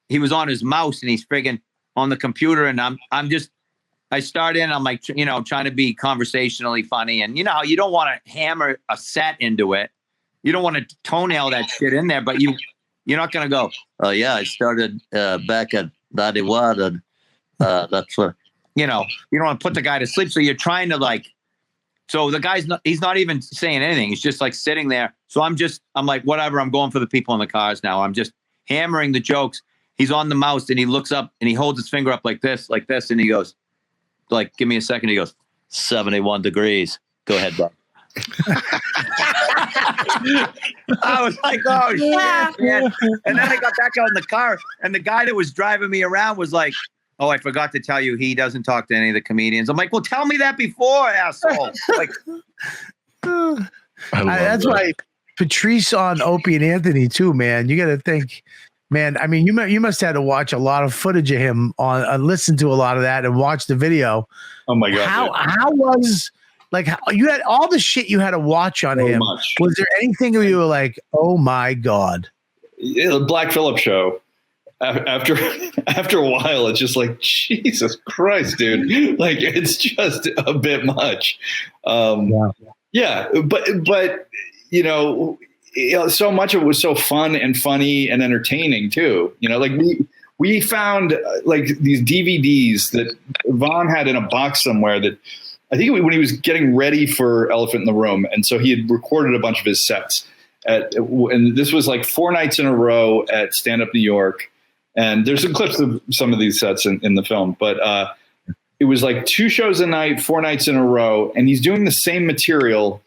he was on his mouse and he's friggin' on the computer and I start in, I'm like, trying to be conversationally funny. And you don't want to hammer a set into it. You don't want to toenail that shit in there, but you're not going to go, oh yeah, I started back at 91 and that's what, you don't want to put the guy to sleep. So you're trying to so the guy's he's not even saying anything. He's just sitting there. So I'm like, whatever, I'm going for the people in the cars now. I'm just hammering the jokes. He's on the mouse and he looks up and he holds his finger up like this. And he goes, give me a second. He goes, 71 degrees. Go ahead, bud. I was like, oh shit, man. And then I got back out in the car, and the guy that was driving me around was like, oh, I forgot to tell you, he doesn't talk to any of the comedians. I'm like, well, tell me that before, asshole. Like, that's why Patrice on Opie and Anthony too, man. You got to think, man. I mean, you must have had to watch a lot of footage of him listen to a lot of that and watch the video. Oh my God. How was you had all the shit you had to watch on him? Much. Was there anything where you were like, oh my God? The Black Phillip show. After a while, it's just like, Jesus Christ, dude. Like, it's just a bit much. Yeah, but so much of it was so fun and funny and entertaining too. Like we found like these DVDs that Vaughn had in a box somewhere that I think when he was getting ready for Elephant in the Room, and so he had recorded a bunch of his sets and this was like 4 nights in a row at Stand Up New York. And there's some clips of some of these sets in the film, but it was like 2 shows a night, 4 nights in a row. And he's doing the same material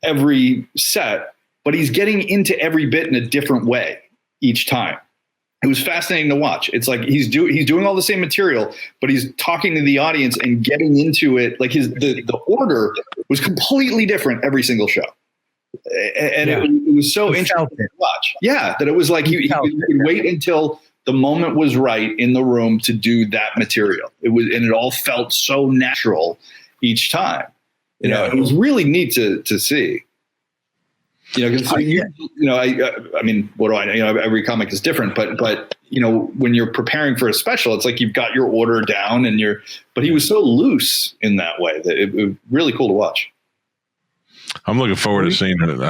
every set, but he's getting into every bit in a different way each time. It was fascinating to watch. It's like he's doing all the same material, but he's talking to the audience and getting into it. Like the order was completely different every single show. And it was so interesting to watch. Yeah, that it was like you could wait until the moment was right in the room to do that material. And it all felt so natural each time. It was really neat to see. I mean, what do I know? Every comic is different, but when you're preparing for a special, it's like you've got your order down, but he was so loose in that way that it was really cool to watch. I'm looking forward to seeing it.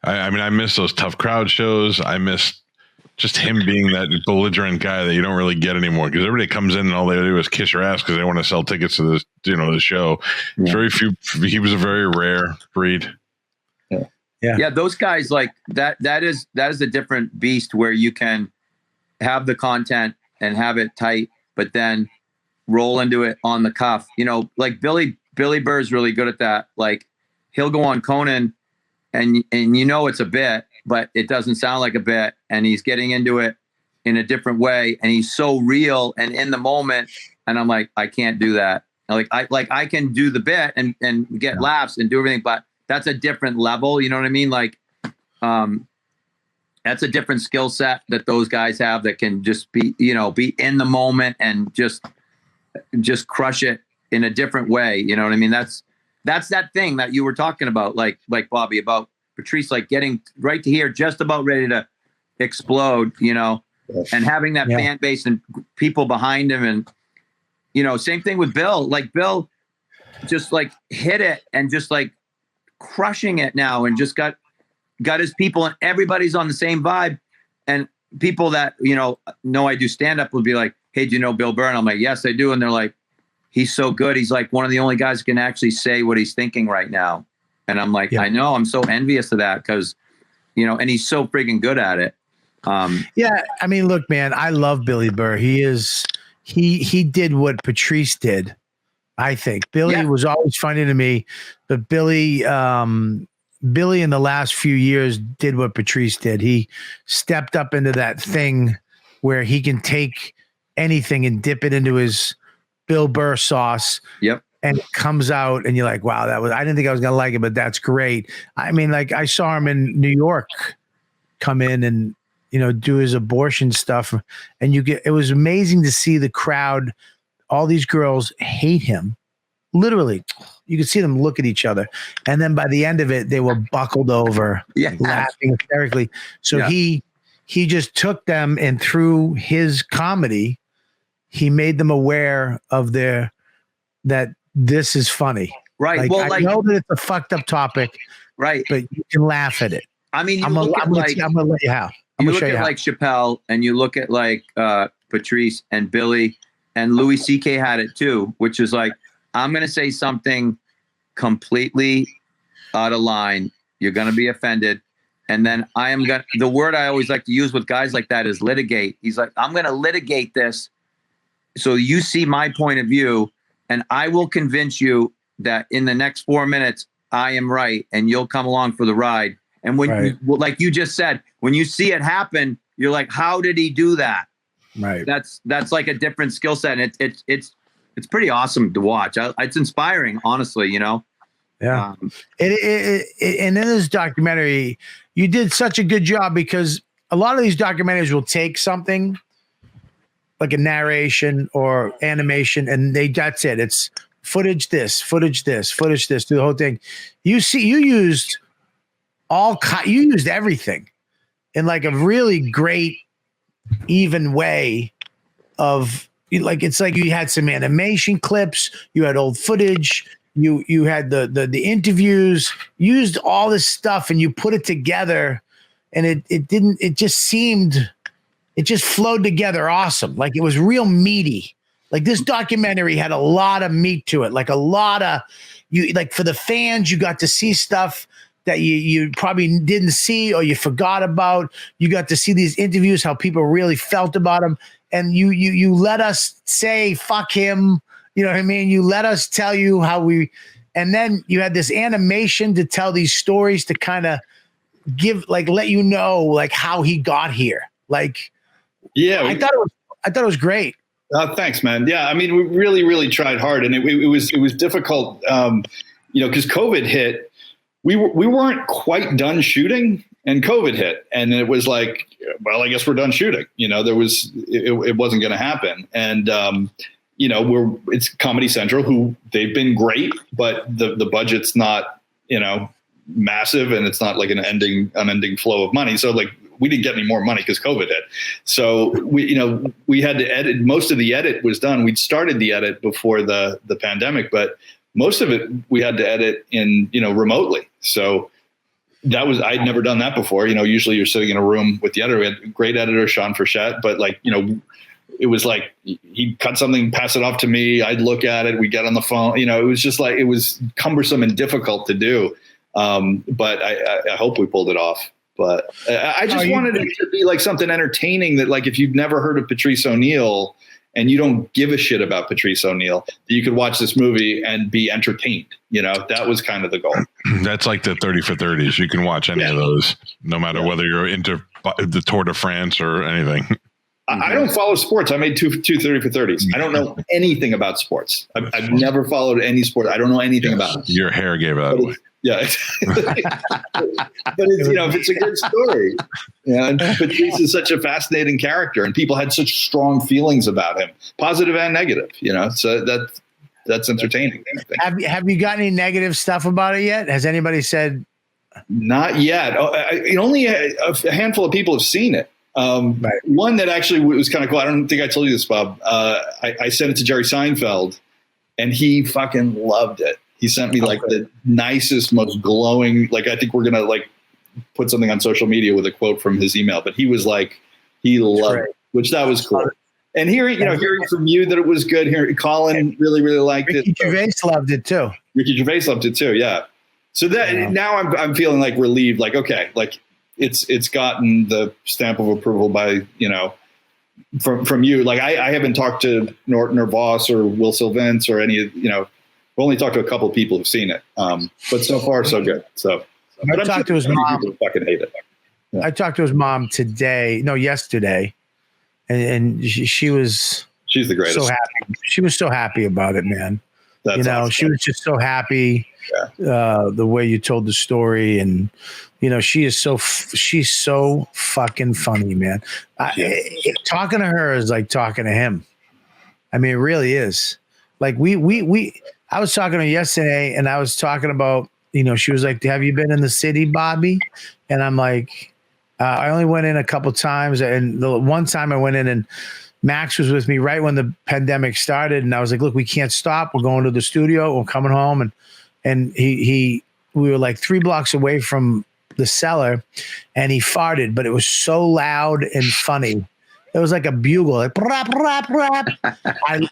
I miss those tough crowd shows. I miss just him being that belligerent guy that you don't really get anymore, because everybody comes in and all they do is kiss your ass because they want to sell tickets to this, the show. Yeah. Very few. He was a very rare breed. Yeah. Those guys, like that is a different beast where you can have the content and have it tight, but then roll into it on the cuff. Like Billy Burr's really good at that. Like, he'll go on Conan and it's a bit, but it doesn't sound like a bit. And he's getting into it in a different way. And he's so real and in the moment. And I'm like, I can't do that. I can do the bit and get laughs and do everything, but that's a different level. You know what I mean? Like, that's a different skill set that those guys have that can just be in the moment and just crush it in a different way. You know what I mean? That's that thing that you were talking about, like Bobby, about Patrice, like getting right to here, just about ready to explode, and having that fan base and people behind him. And, same thing with Bill, like Bill just like hit it and just like crushing it now, and just got his people, and everybody's on the same vibe. And people that, know I do stand up would be like, hey, do you know Bill Burr? And I'm like, yes, I do. And they're like, he's so good. He's like one of the only guys who can actually say what he's thinking right now. And I'm like, I know, I'm so envious of that because, and he's so freaking good at it. Yeah. I mean, look, man, I love Billy Burr. He did what Patrice did. I think Billy was always funny to me, but Billy in the last few years did what Patrice did. He stepped up into that thing where he can take anything and dip it into his Bill Burr sauce. Yep. And it comes out and you're like, wow, I didn't think I was going to like it, but that's great. I mean, like I saw him in New York come in and, do his abortion stuff. And it was amazing to see the crowd. All these girls hate him. Literally, you could see them look at each other. And then by the end of it, they were buckled over, laughing hysterically. So he just took them, and through his comedy, he made them aware of that this is funny. Right. Like, I know that it's a fucked up topic. Right. But you can laugh at it. I mean, I'm going to let you how. You look at like Chappelle, and you look at like Patrice and Billy, and Louis C.K. had it too, which is like, I'm going to say something completely out of line. You're going to be offended. And then the word I always like to use with guys like that is litigate. He's like, I'm going to litigate this so you see my point of view, and I will convince you that in the next 4 minutes, I am right, and you'll come along for the ride. And when, Right. like you just said, when you see it happen, you're like, how did he do that? Right. That's like a different skill set. And it's pretty awesome to watch. It's inspiring, honestly, you know? Yeah. And in this documentary, you did such a good job, because a lot of these documentaries will take something like a narration or animation, and that's it. It's footage this, footage this, footage this, do the whole thing. You used everything in like a really great, even way of, like, it's like you had some animation clips, you had old footage, you had the interviews, used all this stuff, and you put it together, and it just flowed together awesome. Like, it was real meaty. Like, this documentary had a lot of meat to it. Like, a lot of, like, for the fans, you got to see stuff that you probably didn't see or you forgot about. You got to see these interviews, how people really felt about him. And you let us say, fuck him. You know what I mean? You let us tell you and then you had this animation to tell these stories, to kind of let you know, like, how he got here. Like, Yeah. I thought it was great. Thanks, man. Yeah. I mean, we really, really tried hard, and it was difficult, because COVID hit. We weren't quite done shooting, and COVID hit, and it was like, well, I guess we're done shooting. It wasn't going to happen. And, it's Comedy Central, who they've been great, but the budget's not, massive, and it's not like an unending flow of money. So like, we didn't get any more money because COVID hit. So we had to edit. Most of the edit was done. We'd started the edit before the pandemic, but most of it we had to edit in, remotely. So I'd never done that before. Usually you're sitting in a room with the editor. We had a great editor, Sean Frechette, but it was like he'd cut something, pass it off to me. I'd look at it. We'd get on the phone. It was just like, it was cumbersome and difficult to do. But I hope we pulled it off. But I just wanted it to be like something entertaining, that, like, if you've never heard of Patrice O'Neal and you don't give a shit about Patrice O'Neal, that you could watch this movie and be entertained. That was kind of the goal. That's like the 30 for 30s. You can watch any of those, no matter whether you're into the Tour de France or anything. I don't follow sports. I made two 30 for 30s. I don't know anything about sports. I've never followed any sport. I don't know anything about it. Your hair gave that away. Yeah. But it's, if it's a good story, and Patrice is such a fascinating character, and people had such strong feelings about him, positive and negative, so that's entertaining. Have you got any negative stuff about it yet? Has anybody said? Not yet. Only a handful of people have seen it. Right. One that actually was kind of cool. I don't think I told you this, Bob. I sent it to Jerry Seinfeld, and he fucking loved it. He sent me like the nicest, most glowing, like, I think we're going to like put something on social media with a quote from his email, but he was like, he loved it, which that was cool. And hearing from you that it was good, Colin really, really liked it. Ricky Gervais loved it too. Ricky Gervais loved it too. Yeah. So that now I'm feeling like relieved, like, okay, like it's gotten the stamp of approval by, from you. Like I haven't talked to Norton or Voss or Will Sylvance or any of, I've only talked to a couple of people who've seen it. But so far, so good. So I talked to his mom. People fucking hate it. Yeah. I talked to his mom yesterday, and she was. She's the greatest. So happy. She was so happy about it, man. That's awesome. She was just so happy. Yeah. The way you told the story, and she's so fucking funny, man. Talking to her is like talking to him. I mean, it really is. Like I was talking to her yesterday, and I was talking about, she was like, have you been in the city, Bobby? And I'm like, I only went in a couple times. And the one time I went in, and Max was with me right when the pandemic started. And I was like, look, we can't stop. We're going to the studio. We're coming home. And we were like 3 blocks away from the cellar, and he farted, but it was so loud and funny. It was like a bugle, like rap, rap, rap.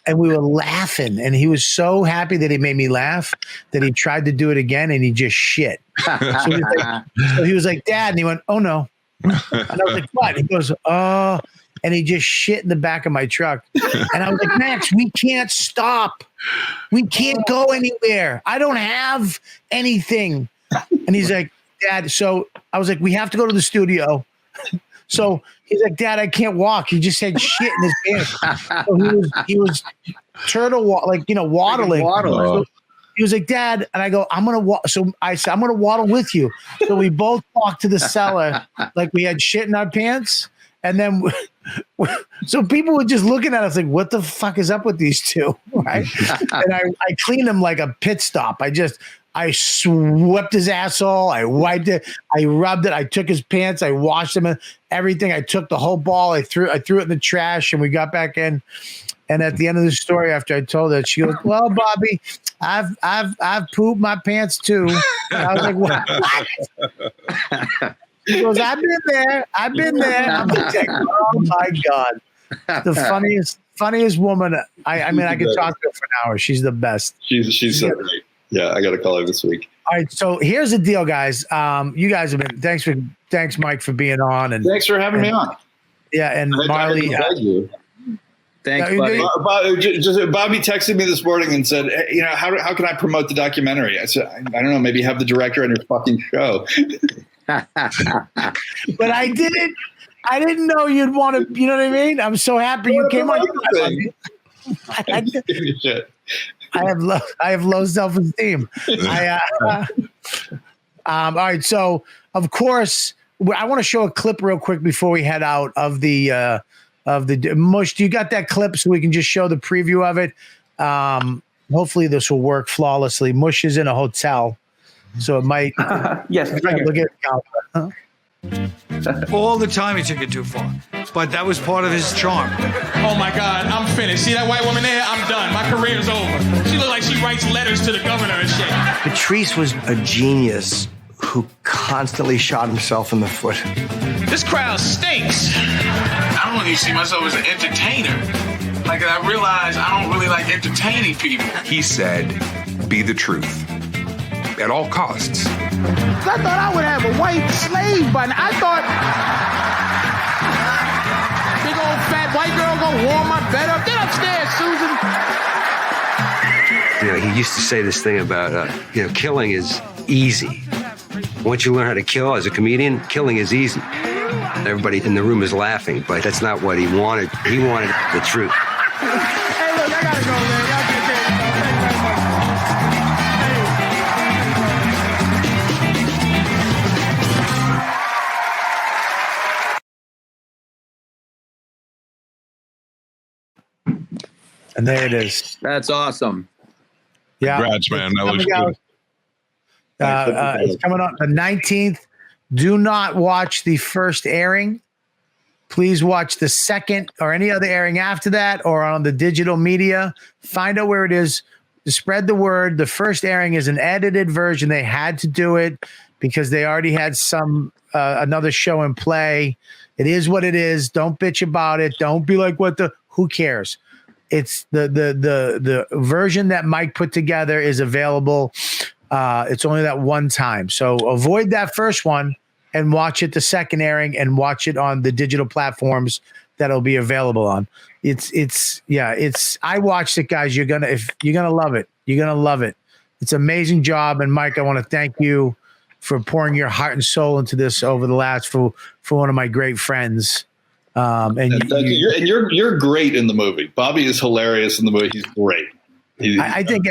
And we were laughing, and he was so happy that he made me laugh that he tried to do it again, and he just shit. So he was like, Dad, and he went, oh no. And I was like, what? He goes, and he just shit in the back of my truck. And I was like, Max, we can't stop. We can't go anywhere. I don't have anything. And he's like, Dad. So I was like, we have to go to the studio. So he's like, Dad, I can't walk. He just had shit in his pants. So he was waddling. So he was like, Dad, and I go, I'm gonna walk. So I said, I'm gonna waddle with you. So we both walked to the cellar like we had shit in our pants. And then, so people were just looking at us like, what the fuck is up with these two? Right? And I cleaned him like a pit stop. I swept his asshole. I wiped it. I rubbed it. I took his pants. I washed them and everything. I took the whole ball. I threw it in the trash and we got back in. And at the end of the story, after I told her, she goes, well, Bobby, I've pooped my pants too. And I was like, what? She goes, I've been there. I'm like, oh my God. The funniest woman. I mean, I could talk to her for an hour. She's the best. She's so great. Yeah, I got to call her this week. All right, so here's the deal, guys. You guys have been thanks, Mike, for being on, and thanks for having me on. Yeah, and Marley. Thanks, buddy. Bobby texted me this morning and said, hey, how can I promote the documentary? I said, I don't know, maybe have the director on your fucking show. But I didn't know you'd want to. You know what I mean? I'm so happy you came on. I have low self-esteem. All right. So of course, I want to show a clip real quick before we head out of the Mush. Do you got that clip so we can just show the preview of it? Hopefully this will work flawlessly. Mush is in a hotel, so it might. Yes. Look at Calta. All the time he took it too far, but that was part of his charm. Oh my God, I'm finished. See that white woman there? I'm done. My career's over. She look like she writes letters to the governor and shit. Patrice was a genius who constantly shot himself in the foot. This crowd stinks. I don't really see myself as an entertainer. Like, I realize I don't really like entertaining people. He said, be the truth at all costs. I thought I would have a white slave button. I thought big old fat white girl gonna warm my bed up. Get upstairs, Susan. He used to say this thing about, killing is easy. Once you learn how to kill as a comedian, killing is easy. Everybody in the room is laughing, but that's not what he wanted. He wanted the truth. Hey, look, I gotta go, man. Y'all take care. Thank you very much. And there it is. That's awesome. Yeah. Congrats, man. That looks good. It's coming on the 19th. Do not watch the first airing. Please watch the second or any other airing after that or on the digital media. Find out where it is. Spread the word. The first airing is an edited version. They had to do it because they already had another show in play. It is what it is. Don't bitch about it. Don't be like, who cares? It's the version that Mike put together is available. It's only that one time. So avoid that first one and watch it the second airing and watch it on the digital platforms that'll be available on. I watched it, guys. You're gonna love it. You're gonna love it. It's an amazing job. And Mike, I want to thank you for pouring your heart and soul into this over the last for one of my great friends. You're great in the movie. Bobby is hilarious in the movie. He's great. I think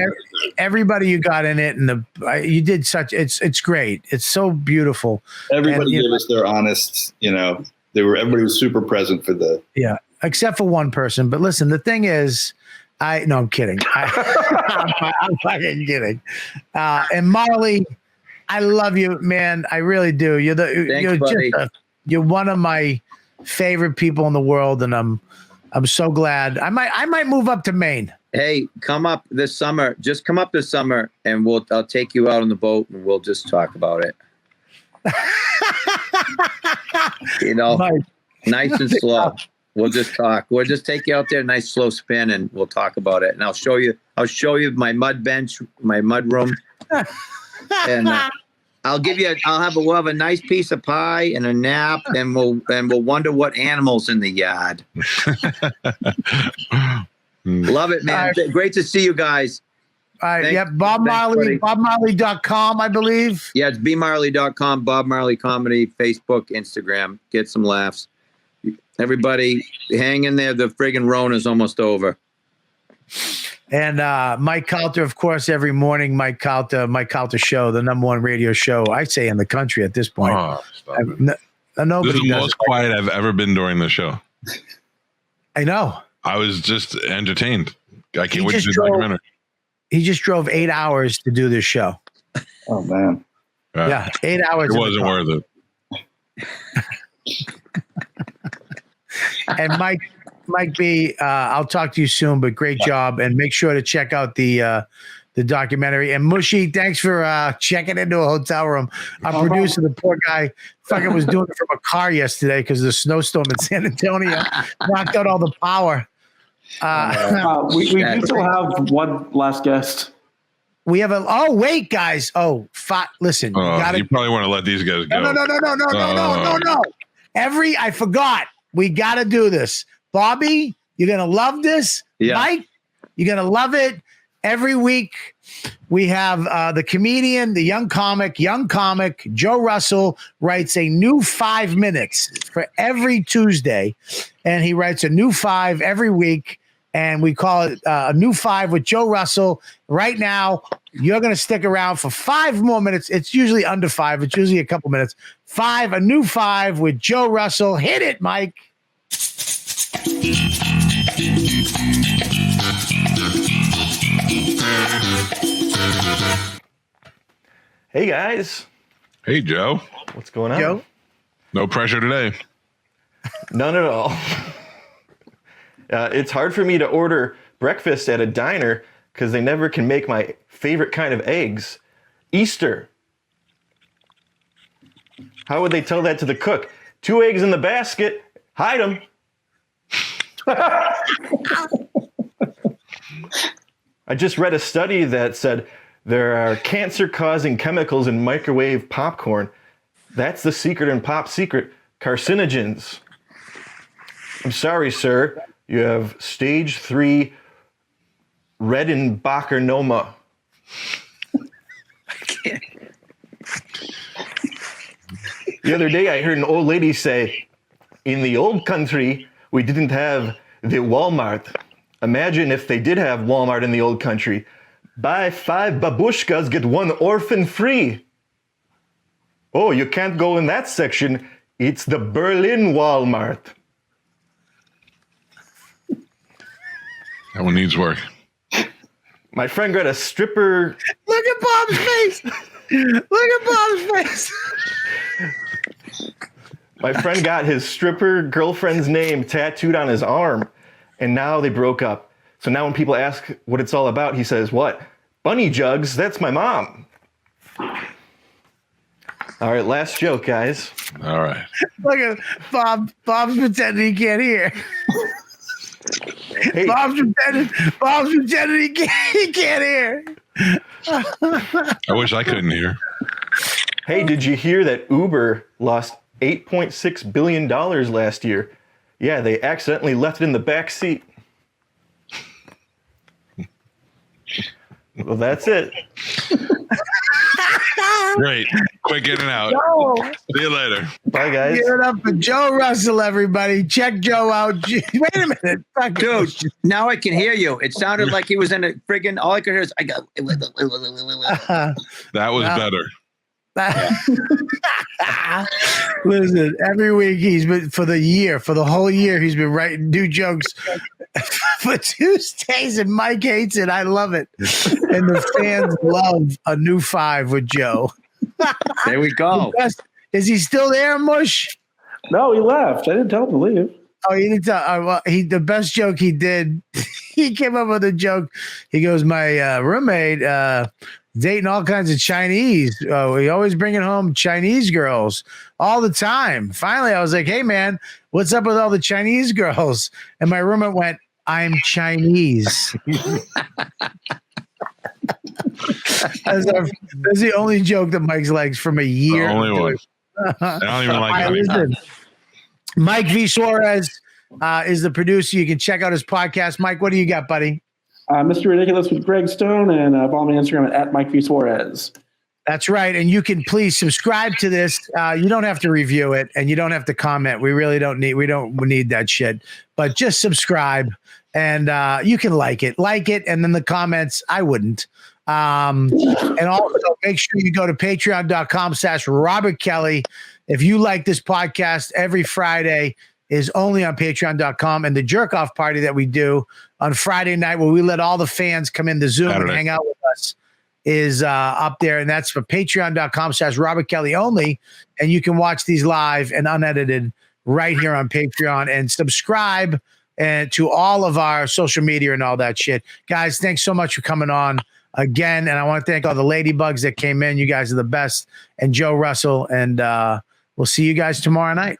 everybody you got in it, and you did such. It's great. It's so beautiful. Everybody gave us their honest. Everybody was super present for except for one person. But listen, the thing is, I'm kidding. I'm fucking kidding. And Marley, I love you, man. I really do. You're one of my favorite people in the world, and I'm so glad. I might move up to Maine. Hey, come up this summer. Just come up this summer, and I'll take you out on the boat, and we'll just talk about it. Nice and slow. We'll just talk. We'll just take you out there, nice slow spin, and we'll talk about it. And I'll show you my mud bench, my mud room, and We'll have a nice piece of pie and a nap, and we'll wonder what animals in the yard. Love it, man. Great to see you guys. Yep. Bob Marley, BobMarley.com, I believe. Yeah, it's bmarley.com, Bob Marley Comedy, Facebook, Instagram. Get some laughs. Everybody hang in there. The friggin' Rona's almost over. And Mike Calta, of course, every morning, Mike Calta Show, the #1 radio show, I'd say, in the country at this point. This is the most quiet I've ever been during the show. I know. I was just entertained. I can't wait to do the documentary. He just drove 8 hours to do this show. Oh, man. Yeah, 8 hours. It wasn't worth it. And Mike B, I'll talk to you soon, but great job. And make sure to check out the documentary. And Mushy, thanks for checking into a hotel room. Our producer, the poor guy, fucking was doing it from a car yesterday because of the snowstorm in San Antonio knocked out all the power. We do still have one last guest. We have wait, guys. Listen, you probably want to let these guys go. No. I forgot. We got to do this. Bobby, you're going to love this. Yeah. Mike, you're going to love it. Every week we have the comedian, the young comic, Joe Russell writes a new 5 minutes for every Tuesday. And he writes a new 5 every week. And we call it a new 5 with Joe Russell. Right now, you're going to stick around for 5 more minutes. It's usually under 5. It's usually a couple minutes. A new 5 with Joe Russell. Hit it, Mike. Hey, guys. Hey, Joe. What's going on? Joe? No pressure today. None at all. It's hard for me to order breakfast at a diner because they never can make my favorite kind of eggs. Easter. How would they tell that to the cook? 2 eggs in the basket. Hide them. I just read a study that said there are cancer-causing chemicals in microwave popcorn. That's the secret in Pop Secret. Carcinogens. I'm sorry, sir. You have stage 3 Redenbachernoma. The other day, I heard an old lady say, in the old country, we didn't have the Walmart. Imagine if they did have Walmart in the old country. Buy 5 babushkas, get 1 orphan free. Oh, you can't go in that section. It's the Berlin Walmart. That one needs work. My friend got a stripper. Look at Bob's face. Look at Bob's face. My friend got his stripper girlfriend's name tattooed on his arm, and now they broke up. So now when people ask what it's all about, he says, what? Bunny jugs, that's my mom. All right, last joke, guys. All right. Look at Bob. Bob's pretending he can't hear. Hey. Bob's pretending he can't hear. I wish I couldn't hear. Hey, did you hear that Uber lost $8.6 billion last year? Yeah, they accidentally left it in the back seat. Well, that's it. Great. Quick in and out. No. See you later. Bye, guys. Give it up for Joe Russell, everybody. Check Joe out. Wait a minute. Dude, now I can hear you. It sounded like he was in a friggin' all I could hear is I go. That was better. Listen, every week he's been for the whole year, he's been writing new jokes for Tuesdays, and Mike hates it. I love it. And the fans love a new 5 with Joe. There we go. Is he still there, Mush? No, he left. I didn't tell him to leave. Oh, he didn't tell. The best joke he did, he came up with a joke. He goes, my roommate dating all kinds of Chinese. We always bringing home Chinese girls all the time. Finally, I was like, hey, man, what's up with all the Chinese girls? And my roommate went, I'm Chinese. That's the only joke that Mike's likes from a year. The only one. I don't even like it anymore. Mike V. Suarez is the producer. You can check out his podcast. Mike, what do you got, buddy? Mr. Ridiculous with Greg Stone, and follow me on Instagram at Mike V. Suarez. That's right. And you can please subscribe to this. You don't have to review it and you don't have to comment. We really don't need that shit. But just subscribe and you can like it. And then the comments, I wouldn't. And also make sure you go to patreon.com/Robert Kelly. If you like this podcast, every Friday is only on patreon.com, and the jerk off party that we do on Friday night where we let all the fans come in the Zoom and hang out with us is up there, and that's for patreon.com/Robert Kelly only. And you can watch these live and unedited right here on Patreon, and subscribe and to all of our social media and all that shit. Guys, thanks so much for coming on again. And I want to thank all the ladybugs that came in. You guys are the best. And Joe Russell. And we'll see you guys tomorrow night.